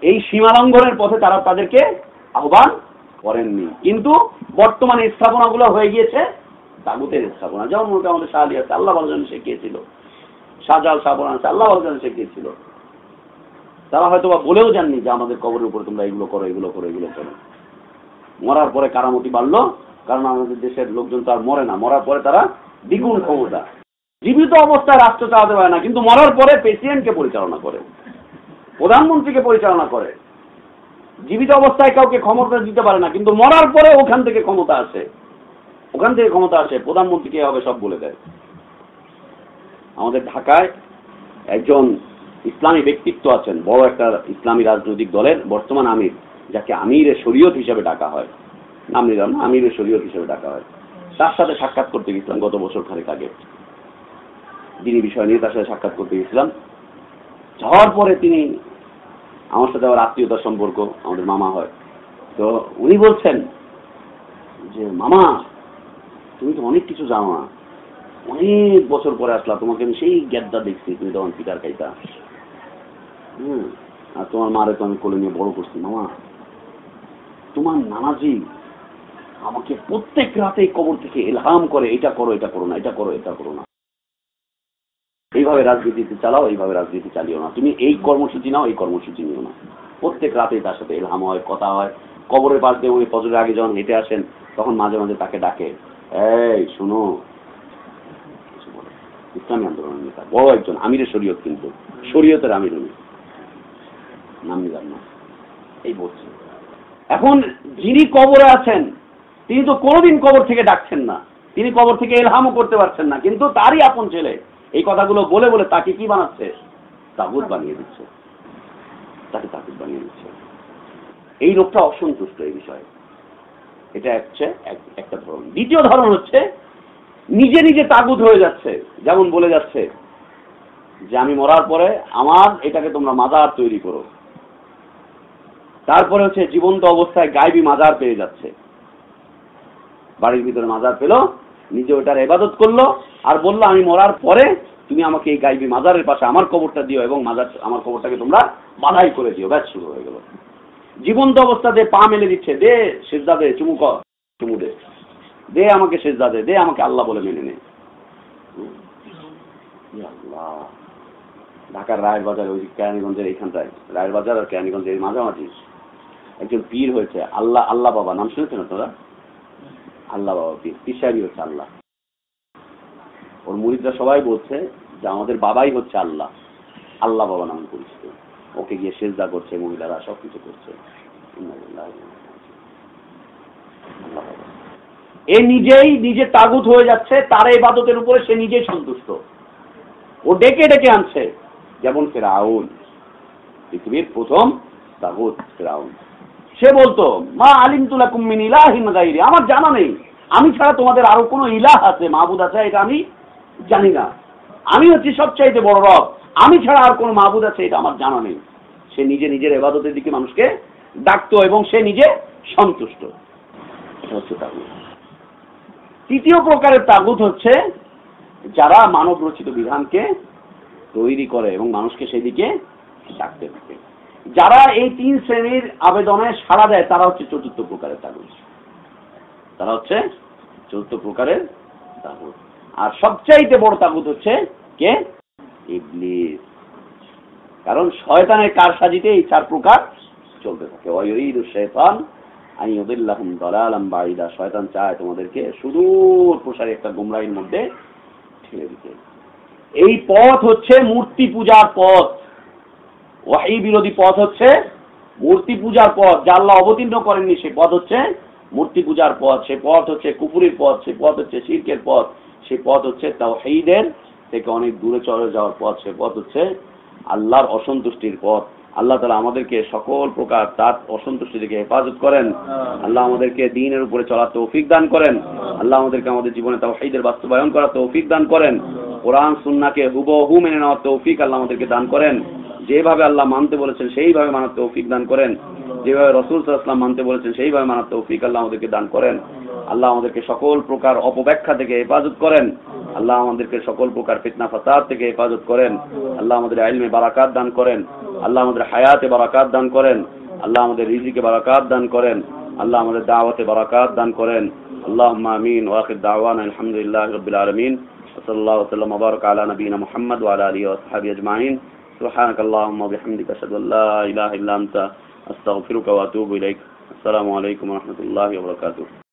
এই সীমালঙ্ঘনের পথে তারা তাদেরকে আহ্বান করেননি। কিন্তু বর্তমানে স্থাপনাগুলো হয়ে গিয়েছে তাগুতের স্থাপনা। যেমন মনে আমাদের শাহ আলী আছে, আল্লাহ ভালো জানে সে কে ছিল। শাহজালাল শাহপরান আছে, আল্লাহ ভালো জানে সে কে ছিল। তারা হয়তো বা বলেও জাননি যে আমাদের কবরের উপরে তোমরা এগুলো করো। মরার পরে কারামতি বাড়লো, কারণ আমাদের দেশের লোকজন তো আর মরে না, মরার পরে তারা দ্বিগুণ ক্ষমতা। জীবিত অবস্থায় রাষ্ট্র চালাতে পারে না, কিন্তু মরার পরে প্রেসিডেন্টকে পরিচালনা করে, প্রধানমন্ত্রীকে পরিচালনা করে। জীবিত অবস্থায় কাউকে ক্ষমতা দিতে পারে না, কিন্তু মরার পরে ওখান থেকে ক্ষমতা আসে, প্রধানমন্ত্রীকে হবে সব বলে দেয়। আমাদের ঢাকায় একজন ইসলামী ব্যক্তিত্ব আছেন, বড় একটা ইসলামী রাজনৈতিক দলের বর্তমান আমির, যাকে আমিরে শরীয়ত হিসেবে ডাকা হয়, নাম নিলাম না, আমিরে শরীয়ত হিসেবে ডাকা হয়। তার সাথে সাক্ষাৎ করতে গেছিলাম গত বছর খানেক আগে, দিনী বিষয় নিয়ে তার সাথে সাক্ষাৎ করতে গেছিলাম। যাওয়ার পরে তিনি আমার সাথে আবার আত্মীয়তার সম্পর্ক, আমাদের মামা হয়। তো উনি বলছেন যে, মামা তুমি তো অনেক কিছু জানো না, অনেক বছর পরে আসলা, তোমাকে আমি সেই গ্যাদা দেখছি, তুমি তখন পিটার খাইতা, আর তোমার মারে তো আমি কোলে নিয়ে বড় করছি। মামা, তোমার নানাজি আমাকে প্রত্যেক রাতে কবর থেকে ইলহাম করে, এটা করো, এটা করো না, এটা করো, এটা করো না, এইভাবে রাজনীতি চালাও, এইভাবে রাজনীতি চালিও না, তুমি এই কর্মসূচি নাও, এই কর্মসূচি নিও না। প্রত্যেক রাতেই তার সাথে ইলহাম হয়, কথা হয়। কবরের পাশ দিয়ে উনি ফজরের আগে যখন হেঁটে আসেন, তখন মাঝে মাঝে তাকে ডাকে, এই শোনো, ইসলামী আন্দোলনের নেতা, বড় একজন আমিরে শরীয়ত, কিন্তু শরীয়তের আমির উনি, নাম নিলাম না, এই বলছে। এখন যিনি কবরে আছেন তিনি তো কোনোদিন কবর থেকে ডাকছেন না, তিনি কবর থেকে ইলহামও করতে পারছেন না, কিন্তু তারই আপন ছেলে এই কথাগুলো বলে বলে তাকে কি বানাচ্ছে? তাগুত বানিয়ে দিচ্ছে, তাকে তাগুত বানিয়ে দিচ্ছে। এই লোকটা অসন্তুষ্ট এই বিষয়ে। এটা হচ্ছে একটা ধরন। দ্বিতীয় ধরন হচ্ছে নিজে নিজে তাগুত হয়ে যাচ্ছে, যেমন বলে যাচ্ছে যে আমি মরার পরে আমার এটাকে তোমরা মাজার তৈরি করো। তারপরে হচ্ছে জীবন্ত অবস্থায় গায়বী মাজার পেয়ে যাচ্ছে, বাড়ির ভিতরে মাজার পেল, নিজে ওটার ইবাদত করলো আর বললো আমি মরার পরে তুমি আমাকে এই গায়বী মাজারের পাশে আমার কবরটা দিও এবং মাজার আমার কবরটাকে তোমরা বাধাই করে দিও। ব্যাস শুরু হয়ে গেল। জীবন্ত অবস্থাতে পা মেলে দিচ্ছে, দে সেজদা দে, চুমু দে, দে আমাকে সেজদা দে, দে আমাকে আল্লাহ বলে মেনে নে। ঢাকার রায়ের বাজার, ওই কেরানীগঞ্জের এইখানটায়, রায়ের বাজার আর কেরানীগঞ্জের মাঝামাঝি একজন পীর হয়েছে, আল্লাহ বাবা, নাম শুনেছেন আপনারা? আল্লাহ বাবা পীর সাহেবই হচ্ছে আল্লাহ। ওর মুরিদরা সবাই বলছে যে আমাদের বাবাই হচ্ছে আল্লাহ, আল্লাহ বাবা নামে পরিচিত। ওকে গিয়ে সেজদা করছে, মহিলারা সবকিছু করছে। এ নিজে তাগুত হয়ে যাচ্ছে, তার ইবাদতের উপরে সে নিজেই সন্তুষ্ট। ও ডেকে ডেকে আনছে, যেমন ফিরআউন, পৃথিবীর প্রথম তাগুত ফিরআউন। সে বলতো মা আলিমতু লাকুম মিন ইলাহিন গায়রি, আমার জানা নেই আমি ছাড়া তোমাদের আরো কোনো ইলাহ আছে, মাবুদ আছে, এটা আমি জানি না। আমি হচ্ছি সবচাইতে বড় রব, আমি ছাড়া আর কোনো মাবুদ আছে এটা আমার জানা নেই। সে নিজের ইবাদতের দিকে মানুষকে ডাকতো এবং সে নিজে সন্তুষ্ট। এটা হচ্ছে তাগুত। তৃতীয় প্রকারের তাগুত হচ্ছে যারা মানব রচিত বিধানকে তৈরি করে এবং মানুষকে সেদিকে ডাকতে থাকে। যারা এই 3 শ্রেণীর আবেদনে সাড়া দেয় তারা হচ্ছে চতুর্থ প্রকারের তাগুত। তারা হচ্ছে চতুর্থ প্রকারের তাগুত। আর সবচাইতে বড় তাগুত হচ্ছে কে? ইবলিস। কারণ শয়তানের কারসাজিতে এই 4 প্রকার চলতে থাকে। ওয়ায়ুরিদু শাইতান আন ইউদিল্লাহুম দালালাম বাঈদা, শয়তান চায় তোমাদেরকে সুদূর প্রসারী একটা গোমরাহির মধ্যে ঠেলে দিতে। এই পথ হচ্ছে মূর্তি পূজার পথ। ওয়াহী বিরোধী পথ হচ্ছে মূর্তি পূজার পথ। যা আল্লাহ অবতীর্ণ করেননি সে পথ হচ্ছে মূর্তি পূজার পথ, সে পথ হচ্ছে কুফরির পথ, সে পথ হচ্ছে শিরকের পথ, সে পথ হচ্ছে তাওহীদের থেকে অনেক দূরে চলে যাওয়ার পথ, সে পথ হচ্ছে আল্লাহর অসন্তুষ্টির পথ। আল্লাহ তাআলা আমাদেরকে সকল প্রকার তার অসন্তুষ্টি থেকে হেফাজত করেন। আল্লাহ আমাদেরকে দ্বীনের উপরে চলার তৌফিক দান করেন। আল্লাহ আমাদেরকে আমাদের জীবনে তাওহীদের বাস্তবায়ন করার তৌফিক দান করেন। কোরআন সুন্নাহকে হুবহু মেনে নেওয়ার তৌফিক আল্লাহ আমাদেরকে দান করেন। যেভাবে আল্লাহ মানতে বলেছেন সেইভাবে মানার তৌফিক দান করেন। যেভাবে রাসূল সাল্লাল্লাহু আলাইহি ওয়াসাল্লাম মানতে বলেছেন সেইভাবে মানার তৌফিক আল্লাহ আমাদেরকে দান করেন। আল্লাহ আমাদেরকে সকল প্রকার অপব্যাখ্যা থেকে হেফাজত করেন। আল্লাহ আমাদেরকে সকল প্রকার ফিতনা ফাসাদ থেকে হেফাজত করেন। আল্লাহ আমাদের ইলমে বারাকাত দান করেন। আল্লাহ আমাদের হায়াতে বারাকাত দান করেন। আল্লাহ আমাদের রিজিকে বারাকাত দান করেন। আল্লাহ আমাদের দাওয়াতে বারাকাত দান করেন। আল্লাহুম্মা আমিন। ওয়া আখির দাওয়ানা আলহামদুলিল্লাহি রাব্বিল আলামিন। সাল্লাল্লাহু আলাইহি ওয়া সাল্লাম ওয়া বারাকা আলা নবিয়িনা মুহাম্মদ ওয়া আলা আলিহি ওয়া আসহাবিহি আজমাইন। সুবহানাকাল্লাহুম্মা ওয়া বিহামদিকা আশহাদু আল লা ইলাহা ইল্লা আনতা আস্তাগফিরুকা ওয়া আতুবু ইলাইক। আসসালামু আলাইকুম ওয়া রাহমাতুল্লাহি ওয়া বারাকাতুহু।